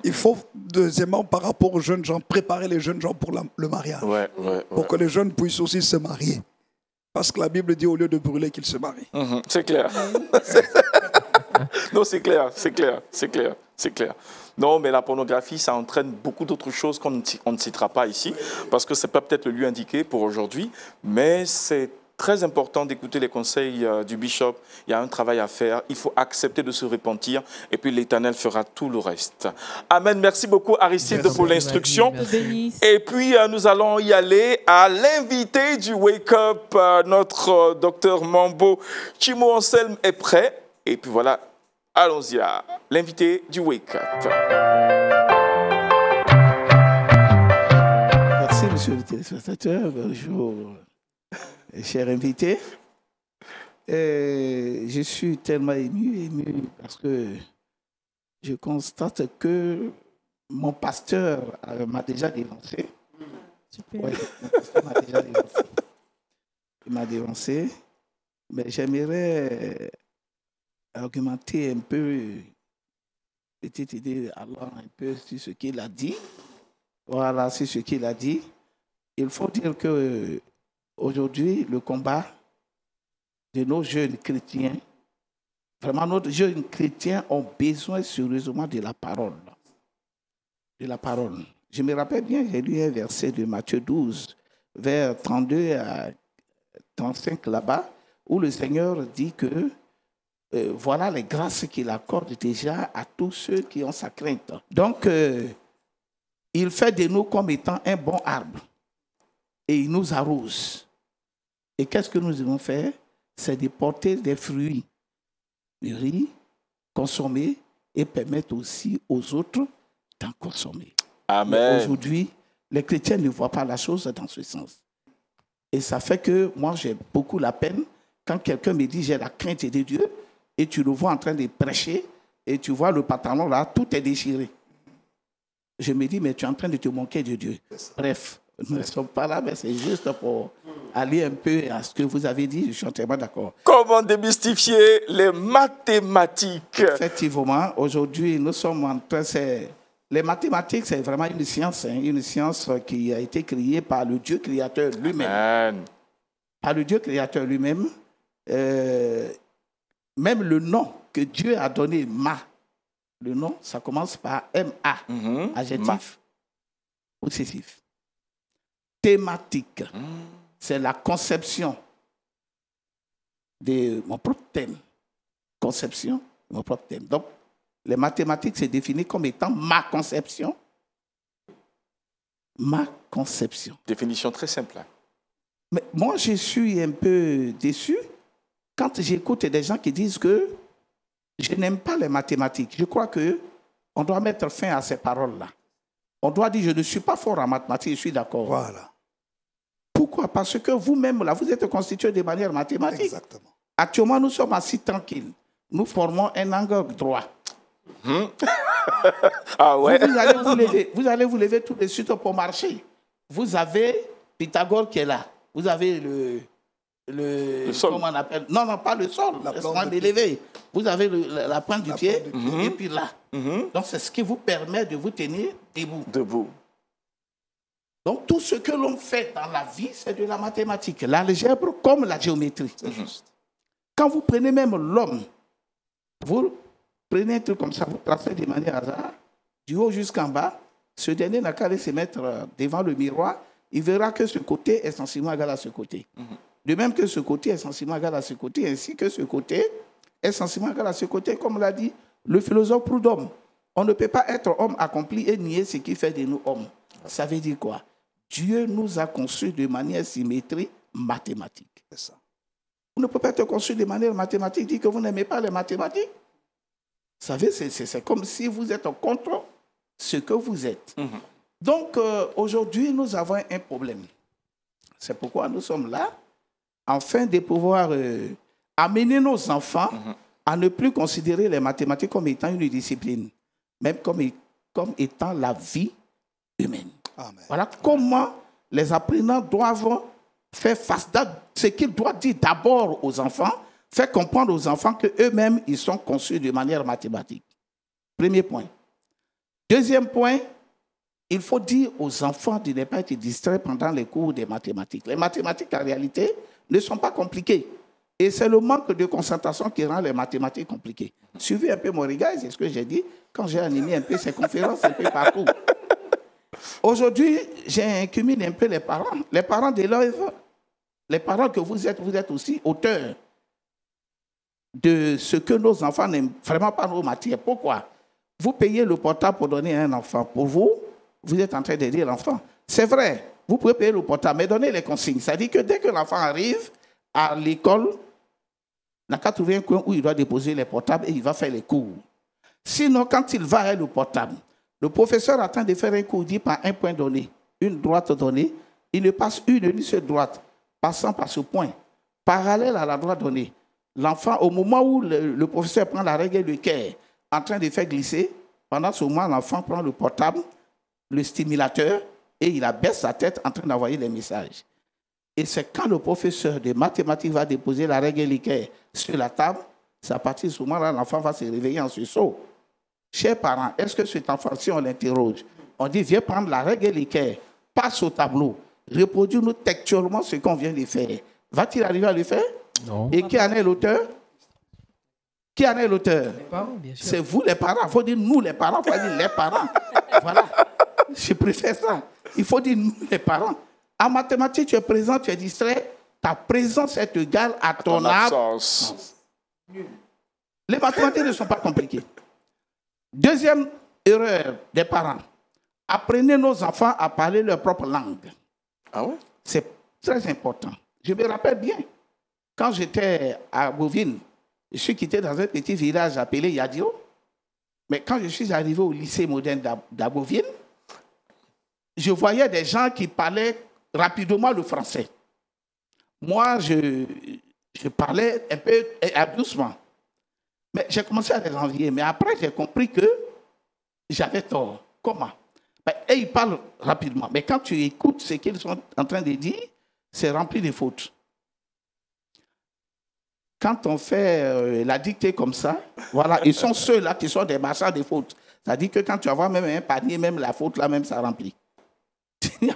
Il faut, deuxièmement, par rapport aux jeunes gens, préparer les jeunes gens pour le mariage. Pour que les jeunes puissent aussi se marier. Parce que la Bible dit au lieu de brûler qu'ils se marient. C'est clair. Non, c'est clair, c'est clair, c'est clair, c'est clair. Non, mais la pornographie, ça entraîne beaucoup d'autres choses qu'on ne citera pas ici, parce que ce n'est pas peut-être le lieu indiqué pour aujourd'hui, mais c'est très important d'écouter les conseils du bishop. Il y a un travail à faire, il faut accepter de se repentir, et puis l'Éternel fera tout le reste. Amen. Merci beaucoup, Aristide, pour l'instruction. Et puis, nous allons y aller à l'invité du Wake Up, notre docteur Mambo. Chimo Anselme est prêt, et puis voilà, allons-y à l'invité du Wake Up. Merci, monsieur le téléspectateur. Bonjour, chers invités. Je suis tellement ému parce que je constate que mon pasteur m'a déjà dévancé. Super. Ouais, mon pasteur m'a déjà dévancé. Il m'a dévancé, mais j'aimerais argumenter un peu, petite idée, alors un peu sur ce qu'il a dit. Voilà, c'est ce qu'il a dit. Il faut dire que aujourd'hui, le combat de nos jeunes chrétiens, vraiment nos jeunes chrétiens ont besoin sérieusement de la parole. De la parole. Je me rappelle bien, j'ai lu un verset de Matthieu 12, vers 32 à 35 là-bas, où le Seigneur dit que voilà les grâces qu'il accorde déjà à tous ceux qui ont sa crainte. Donc, il fait de nous comme étant un bon arbre et il nous arrose. Et qu'est-ce que nous devons faire? C'est de porter des fruits mûris, consommer et permettre aussi aux autres d'en consommer. Amen. Aujourd'hui, les chrétiens ne voient pas la chose dans ce sens. Et ça fait que moi, j'ai beaucoup la peine quand quelqu'un me dit j'ai la crainte de Dieu et tu le vois en train de prêcher et tu vois le pantalon là, tout est déchiré. Je me dis, mais tu es en train de te moquer de Dieu. Bref, nous ne sommes pas là, mais c'est juste pour aller un peu à ce que vous avez dit. Je suis entièrement d'accord. Comment démystifier les mathématiques? Effectivement, aujourd'hui, nous sommes en train... Les mathématiques, c'est vraiment une science qui a été créée par le Dieu créateur lui-même. Amen. Par le Dieu créateur lui-même. Même le nom que Dieu a donné, le nom, ça commence par M-A, adjectif possessif. Thématique, c'est la conception de mon propre thème. Conception, mon propre thème. Donc, les mathématiques, c'est défini comme étant ma conception. Ma conception. Définition très simple. Mais moi, je suis un peu déçu quand j'écoute des gens qui disent que je n'aime pas les mathématiques. Je crois qu'on doit mettre fin à ces paroles-là. On doit dire, je ne suis pas fort en mathématiques, je suis d'accord. Voilà. Pourquoi? Parce que vous-même, là, vous êtes constitué de manière mathématique. Exactement. Actuellement, nous sommes assis tranquilles. Nous formons un angle droit. Ah ouais. Vous allez vous lever tout de suite pour marcher. Vous avez Pythagore qui est là. Vous avez le sol. Comment on appelle? Non, pas le sol. Vous avez la pointe du pied et puis là. Donc, c'est ce qui vous permet de vous tenir debout. Donc, tout ce que l'on fait dans la vie, c'est de la mathématique. L'algèbre comme la géométrie. Quand vous prenez même l'homme, vous prenez un truc comme ça, vous tracez de manière hasard, du haut jusqu'en bas, ce dernier n'a qu'à aller se mettre devant le miroir, il verra que ce côté est sensiblement égal à ce côté. De même que ce côté est sensiblement égal à ce côté, ainsi que ce côté est sensiblement égal à ce côté, comme l'a dit le philosophe Proudhon. On ne peut pas être homme accompli et nier ce qui fait de nous hommes. Ça veut dire quoi? Dieu nous a conçus de manière symétrique mathématique. C'est ça. Vous ne pouvez pas être conçu de manière mathématique, dire que vous n'aimez pas les mathématiques. Vous savez, c'est comme si vous êtes contre ce que vous êtes. Donc, aujourd'hui, nous avons un problème. C'est pourquoi nous sommes là, afin de pouvoir amener nos enfants à ne plus considérer les mathématiques comme étant une discipline, même comme étant la vie humaine. Amen. Voilà comment les apprenants doivent faire face à ce qu'ils doivent dire d'abord aux enfants, faire comprendre aux enfants qu'eux-mêmes, ils sont conçus de manière mathématique. Premier point. Deuxième point, il faut dire aux enfants de ne pas être distraits pendant les cours des mathématiques. Les mathématiques, en réalité, ne sont pas compliquées. Et c'est le manque de concentration qui rend les mathématiques compliquées. Suivez un peu mon regard, c'est ce que j'ai dit quand j'ai animé un peu ces conférences un peu partout. Aujourd'hui, j'incrimine un peu les parents d'élèves, les parents que vous êtes aussi auteurs de ce que nos enfants n'aiment vraiment pas nos matières. Pourquoi? Vous payez le portable pour donner à un enfant. Pour vous, vous êtes en train d'aider l'enfant. C'est vrai, vous pouvez payer le portable, mais donnez les consignes. C'est-à-dire que dès que l'enfant arrive à l'école, il n'a qu'à trouver un coin où il doit déposer les portables et il va faire les cours. Sinon, quand il va avec le portable, le professeur attend de faire un cours, dit par un point donné, une droite donnée, il ne passe une seule droite, passant par ce point, parallèle à la droite donnée. L'enfant, au moment où le professeur prend la règle de Kerr, en train de faire glisser, pendant ce moment, l'enfant prend le portable, le stimulateur, et il abaisse sa tête en train d'envoyer les messages. Et c'est quand le professeur de mathématiques va déposer la règle de Kerr sur la table, c'est à partir de ce moment-là, l'enfant va se réveiller en sursaut. Chers parents, est-ce que cet enfant, si on l'interroge, on dit, viens prendre la règle de Kerr, passe au tableau, reproduis-nous textuellement ce qu'on vient de faire. Va-t-il arriver à le faire? Non. Et qui en est l'auteur? Qui en est l'auteur? Les parents, bien sûr. C'est vous les parents. Il faut dire nous les parents, il faut dire les parents. Voilà. Je préfère ça. Il faut dire nous les parents. En mathématiques, tu es présent, tu es distrait. Ta présence est égale à ton absence. Les mathématiques ne sont pas compliquées. Deuxième erreur des parents. Apprenez nos enfants à parler leur propre langue. Ah ouais? C'est très important. Je me rappelle bien, quand j'étais à Bovine, je suis quitté dans un petit village appelé Yadio. Mais quand je suis arrivé au lycée moderne d'Abovine, je voyais des gens qui parlaient rapidement le français. Moi, je parlais un peu doucement. Mais j'ai commencé à les envier. Mais après, j'ai compris que j'avais tort. Comment? Et ils parlent rapidement. Mais quand tu écoutes ce qu'ils sont en train de dire, c'est rempli de fautes. Quand on fait la dictée comme ça, voilà, ils sont ceux-là qui sont des marchands de fautes. C'est-à-dire que quand tu vois même un panier, même la faute, là, même ça remplit.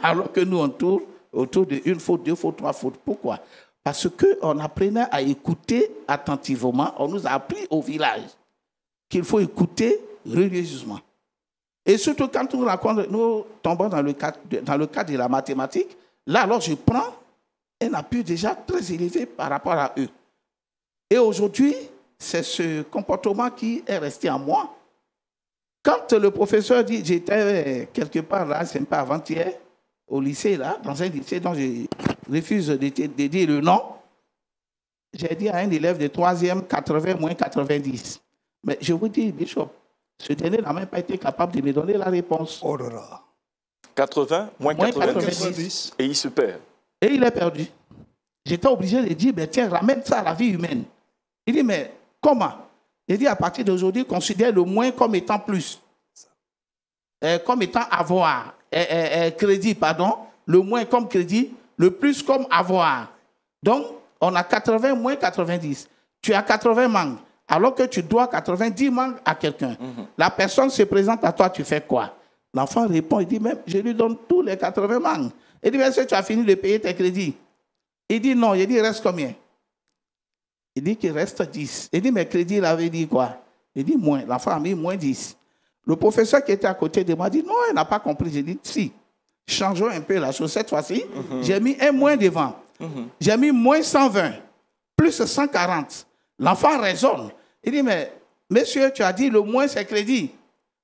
Alors que nous, on tourne autour d'une faute, deux fautes, trois fautes. Pourquoi? Parce qu'on apprenait à écouter attentivement. On nous a appris au village qu'il faut écouter religieusement. Et surtout quand nous tombons dans le cadre de la mathématique, là, alors je prends un appui déjà très élevé par rapport à eux. Et aujourd'hui, c'est ce comportement qui est resté en moi. Quand le professeur dit, j'étais quelque part là, c'est pas avant-hier, au lycée là, dans un lycée dont je refuse de dire le nom, j'ai dit à un élève de 3e, 80 moins 90. Mais je vous dis, Bishop, ce dernier n'a même pas été capable de me donner la réponse. Oh là là. 80 moins 90. 90. Et il se perd. Et il est perdu. J'étais obligé de dire, ben tiens, ramène ça à la vie humaine. Il dit, mais comment? Il dit, à partir d'aujourd'hui, considère le moins comme étant plus. Comme étant avoir. Crédit, pardon. Le moins comme crédit, le plus comme avoir. Donc, on a 80 moins 90. Tu as 80 mangues, alors que tu dois 90 mangues à quelqu'un. La personne se présente à toi, tu fais quoi? L'enfant répond, il dit, même, je lui donne tous les 80 mangues. Il dit, est-ce que tu as fini de payer tes crédits? Il dit, non. Il dit, il reste combien? Il dit qu'il reste 10. Il dit, mais crédit, il avait dit quoi? Il dit, moins. L'enfant a mis moins 10. Le professeur qui était à côté de moi dit, non, il n'a pas compris. J'ai dit, si, changeons un peu la chose. Cette fois-ci, j'ai mis un moins devant. J'ai mis moins 120, plus 140. L'enfant raisonne. Il dit, mais monsieur, tu as dit le moins c'est crédit.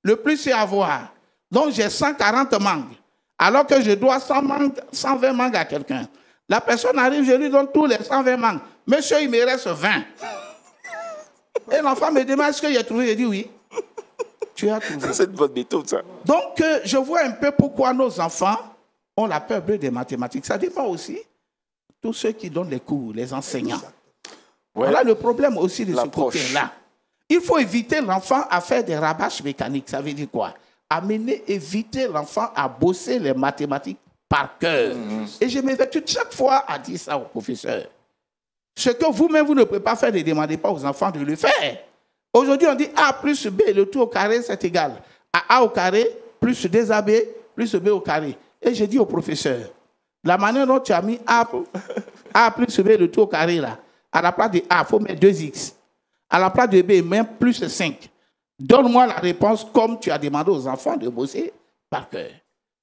Le plus c'est avoir. Donc j'ai 140 mangues. Alors que je dois 120 mangues à quelqu'un. La personne arrive, je lui donne tous les 120 mangues. Monsieur, il me reste 20. Et l'enfant me demande, est-ce que j'ai trouvé? Je dis oui. Tu as trouvé. C'est une bonne méthode, ça. Donc, je vois un peu pourquoi nos enfants ont la peur bleue des mathématiques. Ça dépend aussi de tous ceux qui donnent les cours, les enseignants. Ouais. Voilà le problème aussi de ce L'approche. côté-là. Il faut éviter l'enfant à faire des rabâches mécaniques. Ça veut dire quoi? Éviter l'enfant à bosser les mathématiques par cœur. Et je m'évertue chaque fois à dire ça au professeur. Ce que vous-même, vous ne pouvez pas faire, ne demandez pas aux enfants de le faire. Aujourd'hui, on dit A plus B, le tout au carré, c'est égal à A au carré, plus 2AB, plus B au carré. Et j'ai dit au professeur, la manière dont tu as mis A plus B, le tout au carré, là, à la place de A, il faut mettre 2X. À la place de B, même plus 5. Donne-moi la réponse comme tu as demandé aux enfants de bosser par cœur.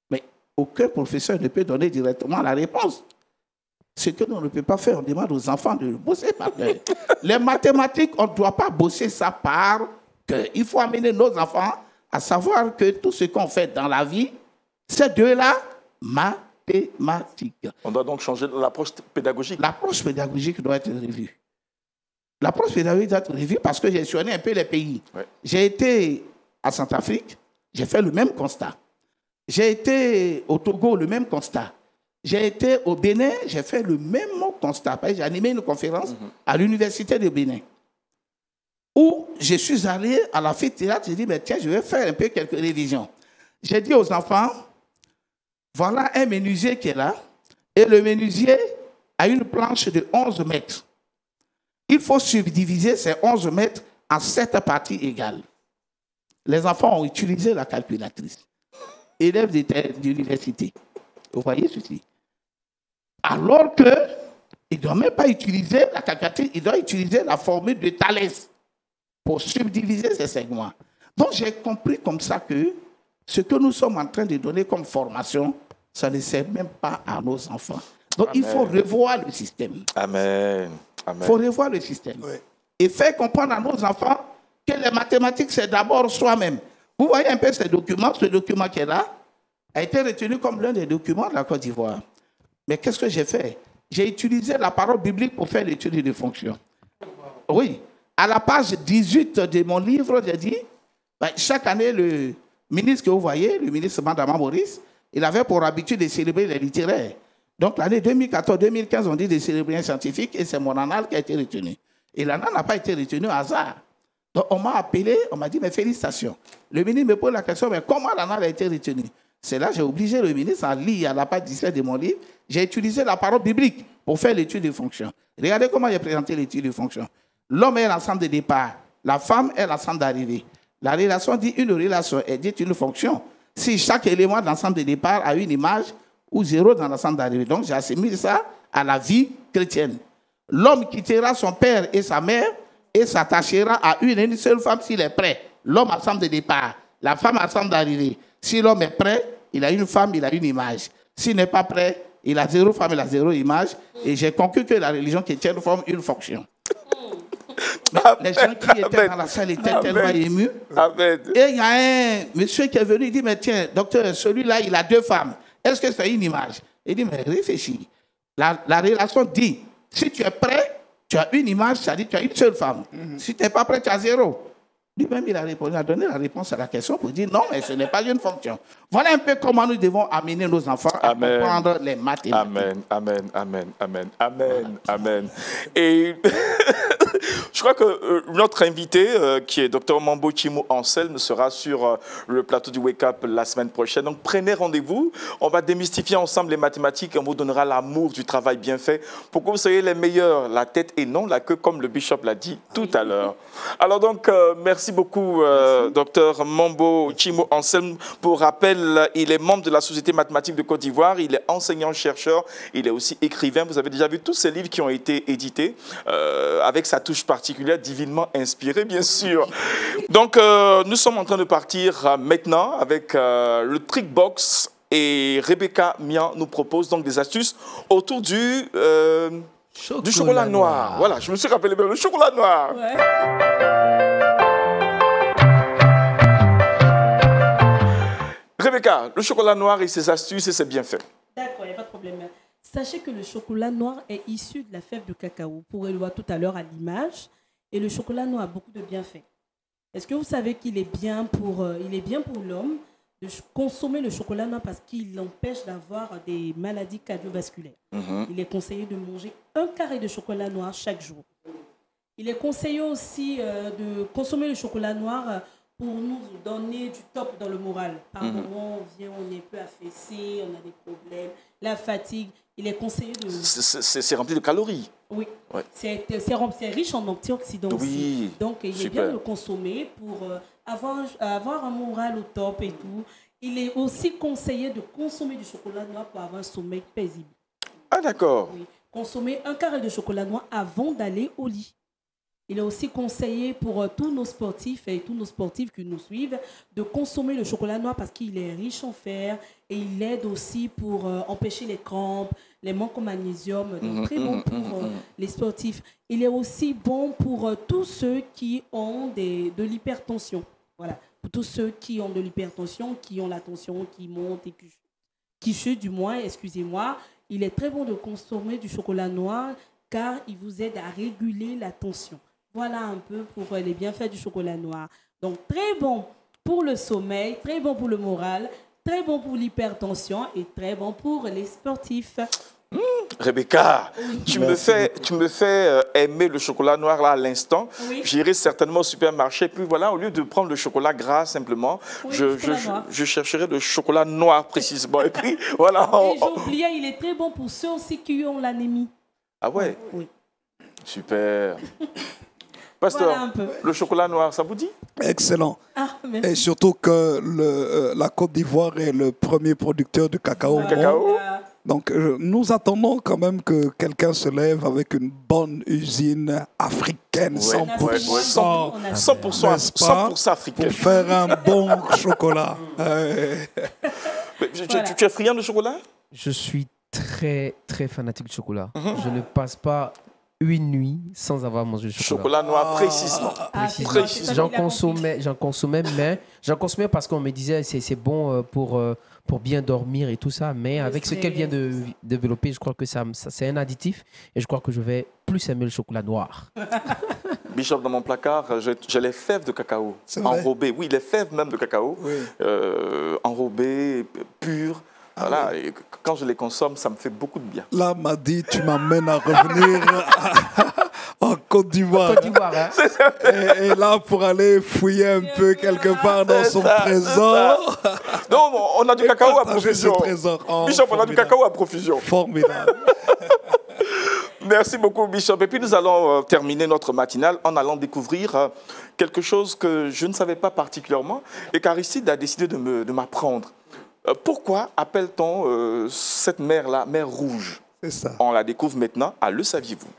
Mais aucun professeur ne peut donner directement la réponse. Ce que l'on ne peut pas faire, on demande aux enfants de bosser par cœur. Les mathématiques, on ne doit pas bosser ça par cœur. Il faut amener nos enfants à savoir que tout ce qu'on fait dans la vie, c'est de la mathématique. On doit donc changer l'approche pédagogique. L'approche pédagogique doit être revue. L'approche pédagogique doit être revue parce que j'ai sillonné un peu les pays. Ouais. J'ai été à Centrafrique, j'ai fait le même constat. J'ai été au Togo, le même constat. J'ai été au Bénin, j'ai fait le même constat. J'ai animé une conférence à l'université de Bénin où je suis allé à l'amphithéâtre. J'ai dit, mais tiens, je vais faire un peu quelques révisions. J'ai dit aux enfants, voilà un menuisier qui est là. Et le menuisier a une planche de 11 mètres. Il faut subdiviser ces 11 mètres en 7 parties égales. Les enfants ont utilisé la calculatrice. Élèves d'université. Vous voyez ceci? Alors qu'ils ne doivent même pas utiliser la calculatrice, ils doivent utiliser la formule de Thalès pour subdiviser ces segments. Donc j'ai compris comme ça que ce que nous sommes en train de donner comme formation, ça ne sert même pas à nos enfants. Donc il faut revoir le système. Amen. Il faut revoir le système. Oui. Et faire comprendre à nos enfants que les mathématiques, c'est d'abord soi-même. Vous voyez un peu ce document qui est là, a été retenu comme l'un des documents de la Côte d'Ivoire. Mais qu'est-ce que j'ai fait? J'ai utilisé la parole biblique pour faire l'étude de fonction. Oui. À la page 18 de mon livre, j'ai dit, chaque année, le ministre que vous voyez, le ministre Mandama Maurice, il avait pour habitude de célébrer les littéraires. Donc l'année 2014-2015, on dit de célébrer un scientifique et c'est mon annale qui a été retenu. Et l'annale n'a pas été retenue au hasard. Donc on m'a appelé, on m'a dit, mais félicitations. Le ministre me pose la question, mais comment l'annale a été retenue? C'est là que j'ai obligé le ministre à lire à la page 17 de mon livre. J'ai utilisé la parole biblique pour faire l'étude de fonction. Regardez comment j'ai présenté l'étude de fonction. L'homme est l'ensemble de départ. La femme est l'ensemble d'arrivée. La relation dit une relation et dit une fonction. Si chaque élément de l'ensemble de départ a une image ou zéro dans l'ensemble d'arrivée. Donc j'ai assimilé ça à la vie chrétienne. L'homme quittera son père et sa mère et s'attachera à une seule femme s'il est prêt. L'homme ensemble de départ. La femme ensemble d'arrivée. Si l'homme est prêt, il a une femme, il a une image. S'il n'est pas prêt, il a zéro femme, il a zéro image. Et j'ai conclu que la religion chrétienne forme une fonction. Les gens qui étaient dans la salle étaient tellement émus. Amen. Et il y a un monsieur qui est venu, il dit, mais tiens, docteur, celui-là, il a 2 femmes. Est-ce que c'est une image? Il dit, mais réfléchis. La relation dit, si tu es prêt, tu as une image, ça dit que tu as une seule femme. Si tu n'es pas prêt, tu as 0. Lui-même, il a donné la réponse à la question pour dire non, mais ce n'est pas une fonction. Voilà un peu comment nous devons amener nos enfants à comprendre les mathématiques. Amen, amen, amen, amen, amen, amen. Et je crois que notre invité, qui est Dr Mambo Tchimo Anselme, sera sur le plateau du Wake Up la semaine prochaine. Donc prenez rendez-vous. On va démystifier ensemble les mathématiques et on vous donnera l'amour du travail bien fait pour que vous soyez les meilleurs, la tête et non la queue, comme le bishop l'a dit tout à l'heure. Alors donc, merci beaucoup, Dr Mambo Tchimo Anselme. Pour rappel, il est membre de la Société mathématique de Côte d'Ivoire. Il est enseignant-chercheur. Il est aussi écrivain. Vous avez déjà vu tous ces livres qui ont été édités avec sa touche particulière. particulière, divinement inspirée, bien sûr. Donc, nous sommes en train de partir maintenant avec le Trick Box et Rebecca Mian nous propose donc des astuces autour du chocolat noir. Voilà, je me suis rappelé bien, le chocolat noir. Rebecca, le chocolat noir et ses astuces et ses bienfaits. D'accord, il n'y a pas de problème. Sachez que le chocolat noir est issu de la fève de cacao. Vous pourrez le voir tout à l'heure à l'image. Et le chocolat noir a beaucoup de bienfaits. Est-ce que vous savez qu'il est bien pour l'homme de consommer le chocolat noir parce qu'il l'empêche d'avoir des maladies cardiovasculaires. Il est conseillé de manger 1 carré de chocolat noir chaque jour. Il est conseillé aussi de consommer le chocolat noir pour nous donner du top dans le moral. Par moment, on vient, on est un peu affaissé, on a des problèmes, la fatigue. Il est conseillé de... C'est rempli de calories. Oui, ouais. C'est riche en antioxydants aussi. Donc, il est bien de le consommer pour avoir un moral au top et tout. Il est aussi conseillé de consommer du chocolat noir pour avoir un sommeil paisible. Ah, d'accord. Oui. Consommer 1 carré de chocolat noir avant d'aller au lit. Il est aussi conseillé pour tous nos sportifs et tous nos sportifs qui nous suivent de consommer le chocolat noir parce qu'il est riche en fer et il aide aussi pour empêcher les crampes, les manques en magnésium. Donc très bon pour les sportifs. Il est aussi bon pour tous ceux qui ont de l'hypertension. Voilà. Pour tous ceux qui ont de l'hypertension, qui ont la tension qui monte et qui chute du moins, excusez-moi. Il est très bon de consommer du chocolat noir car il vous aide à réguler la tension. Voilà un peu pour les bienfaits du chocolat noir. Donc, très bon pour le sommeil, très bon pour le moral, très bon pour l'hypertension et très bon pour les sportifs. Rebecca, tu me fais aimer le chocolat noir là à l'instant. Oui. J'irai certainement au supermarché. Puis voilà, au lieu de prendre le chocolat gras simplement, je chercherai le chocolat noir précisément. Et puis voilà. Et j'ai oublié, il est très bon pour ceux aussi qui ont l'anémie. Ah ouais? Oui. Super. Pasteur, voilà le chocolat noir, ça vous dit? Excellent. Ah, et surtout que la Côte d'Ivoire est le premier producteur de cacao. Donc, nous attendons quand même que quelqu'un se lève avec une bonne usine africaine, 100% africaine. Pour faire un bon chocolat. Tu es friand de chocolat? Je suis très, très fanatique de chocolat. Je ne passe pas une nuit sans avoir mangé du chocolat. Chocolat noir, précisément. J'en consommais, mais j'en consommais parce qu'on me disait que c'est bon pour bien dormir et tout ça. Mais avec ce qu'elle vient de développer, je crois que c'est un additif et je crois que je vais plus aimer le chocolat noir. Bishop, dans mon placard, j'ai les fèves de cacao enrobées. Oui, les fèves même de cacao, enrobées, pures. Voilà, et quand je les consomme, ça me fait beaucoup de bien. Là, m'a dit, tu m'amènes à revenir en Côte d'Ivoire. Hein? Et là, pour aller fouiller un peu quelque part dans son trésor. Non, on a du cacao à profusion. Bishop, on a du cacao à profusion. Formidable. Merci beaucoup, Bishop. Et puis, nous allons terminer notre matinale en allant découvrir quelque chose que je ne savais pas particulièrement et qu'Aristide a décidé de m'apprendre. Pourquoi appelle-t-on cette mer-là mer rouge? C'est ça. On la découvre maintenant à Le Saviez-vous?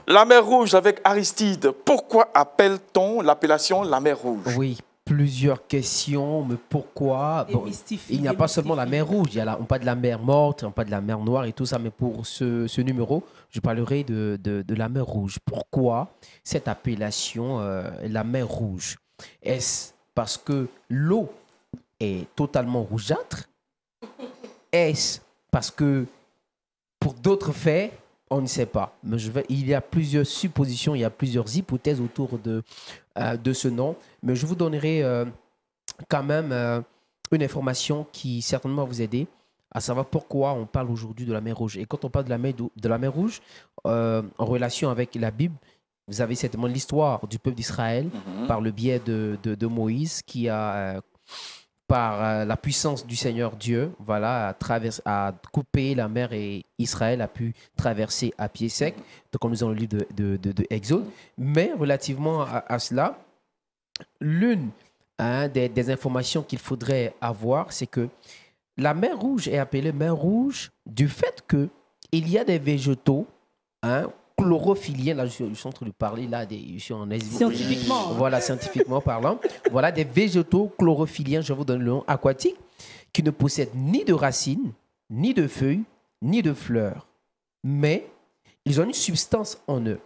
La mer Rouge avec Aristide. Pourquoi appelle-t-on l'appellation la mer Rouge? Oui, plusieurs questions, mais pourquoi? Bon, il n'y a pas seulement la mer Rouge, on parle de la mer Morte, on parle de la mer Noire et tout ça, mais pour ce numéro, je parlerai de la mer Rouge. Pourquoi cette appellation, la mer Rouge? Est-ce parce que l'eau est totalement rougeâtre? Est-ce parce que pour d'autres faits, on ne sait pas. Mais il y a plusieurs suppositions, il y a plusieurs hypothèses autour de ce nom. Mais je vous donnerai quand même une information qui certainement va vous aider à savoir pourquoi on parle aujourd'hui de la mer Rouge. Et quand on parle de la mer Rouge, en relation avec la Bible, vous avez certainement l'histoire du peuple d'Israël par le biais de Moïse qui a, par la puissance du Seigneur Dieu, voilà, a coupé la mer et Israël a pu traverser à pied sec. Donc, nous avons le livre de Exode. Mais relativement à cela, l'une des informations qu'il faudrait avoir, c'est que la mer Rouge est appelée mer Rouge du fait qu'il il y a des végétaux, hein, chlorophylliens, là je suis en train de parler là, je suis en SVT. Scientifiquement. Voilà, scientifiquement parlant. Voilà des végétaux chlorophylliens, je vous donne le nom, aquatiques, qui ne possèdent ni de racines, ni de feuilles, ni de fleurs. Mais ils ont une substance en eux.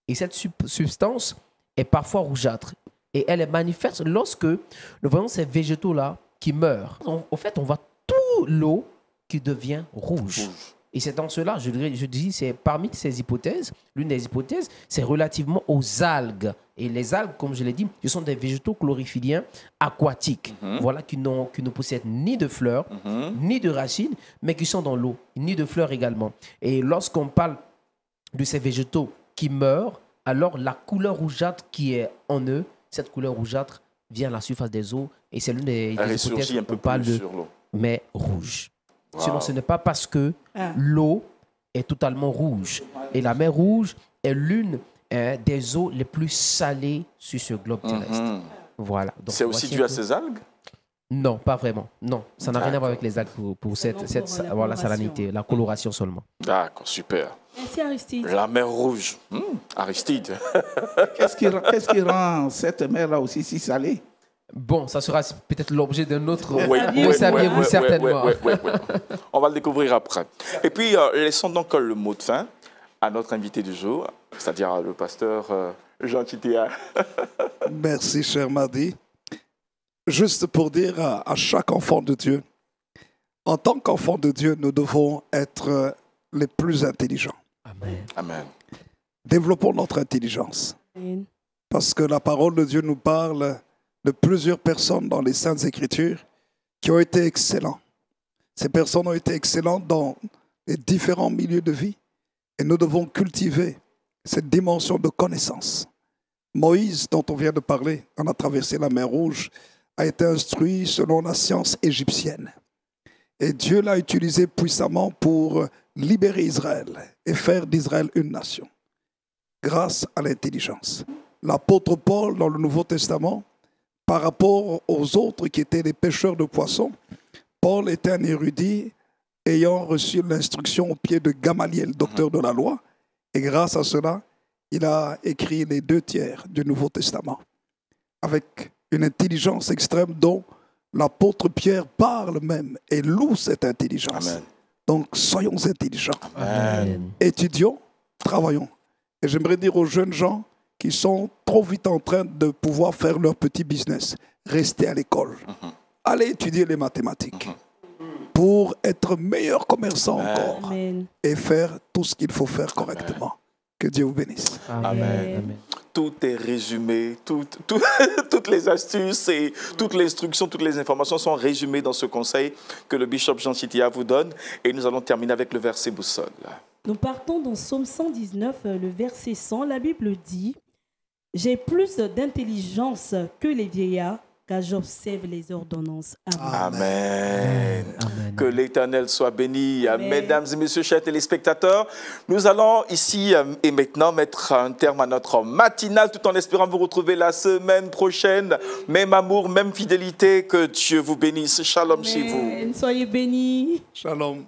Et cette substance est parfois rougeâtre. Et elle est manifeste lorsque nous voyons ces végétaux-là qui meurent. En fait, on voit toute l'eau qui devient rouge. Et c'est dans cela, je dis, c'est parmi ces hypothèses, l'une des hypothèses, c'est relativement aux algues. Et les algues, comme je l'ai dit, ce sont des végétaux chlorophylliens aquatiques, voilà, qui ne possèdent ni de fleurs, ni de racines, mais qui sont dans l'eau, ni de fleurs également. Et lorsqu'on parle de ces végétaux qui meurent, alors la couleur rougeâtre qui est en eux, cette couleur rougeâtre vient à la surface des eaux, et c'est l'une des hypothèses un peu qu'on parle plus de sur l'eau. mais rouge. Wow. Sinon, ce n'est pas parce que l'eau est totalement rouge. Et la mer Rouge est l'une des eaux les plus salées sur ce globe terrestre. Voilà. Donc, C'est aussi dû à ces algues? Non, pas vraiment. Non, ça n'a rien à voir avec les algues pour cette voilà, salinité, la coloration seulement. D'accord, super. Merci Aristide. La mer Rouge. Aristide. Qu'est-ce qui rend cette mer-là aussi si salée? Bon, ça sera peut-être l'objet d'un autre. Oui, saviez-vous certainement. Oui. On va le découvrir après. Et puis, laissons donc le mot de fin à notre invité du jour, c'est-à-dire le pasteur Jean Titia. Merci, cher Madi. Juste pour dire à chaque enfant de Dieu, en tant qu'enfant de Dieu, nous devons être les plus intelligents. Amen. Amen. Développons notre intelligence. Amen. Parce que la parole de Dieu nous parle de plusieurs personnes dans les Saintes Écritures qui ont été excellents. Ces personnes ont été excellentes dans les différents milieux de vie et nous devons cultiver cette dimension de connaissance. Moïse, dont on vient de parler, en a traversé la mer Rouge, a été instruit selon la science égyptienne. Et Dieu l'a utilisé puissamment pour libérer Israël et faire d'Israël une nation, grâce à l'intelligence. L'apôtre Paul, dans le Nouveau Testament, par rapport aux autres qui étaient des pêcheurs de poissons, Paul était un érudit ayant reçu l'instruction au pied de Gamaliel, docteur de la loi, et grâce à cela, il a écrit les 2/3 du Nouveau Testament, avec une intelligence extrême dont l'apôtre Pierre parle même et loue cette intelligence. Amen. Donc, soyons intelligents. Amen. Étudions, travaillons. Et j'aimerais dire aux jeunes gens qui sont trop vite en train de pouvoir faire leur petit business, restez à l'école. Allez étudier les mathématiques pour être meilleur commerçant encore Amen. et faire tout ce qu'il faut faire correctement. Que Dieu vous bénisse. Amen. Amen. Tout est résumé, toutes les astuces et toutes les instructions, toutes les informations sont résumées dans ce conseil que le bishop Jean Titia vous donne. Et nous allons terminer avec le verset boussole. Nous partons dans Psaume 119, le verset 100. La Bible dit « J'ai plus d'intelligence que les vieillards, car j'observe les ordonnances. » Amen. Amen. Amen. Que l'Éternel soit béni. Amen. Mesdames et messieurs, chers téléspectateurs, nous allons ici et maintenant mettre un terme à notre matinale tout en espérant vous retrouver la semaine prochaine. Même amour, même fidélité. Que Dieu vous bénisse. Shalom chez vous. Amen. Soyez bénis. Shalom.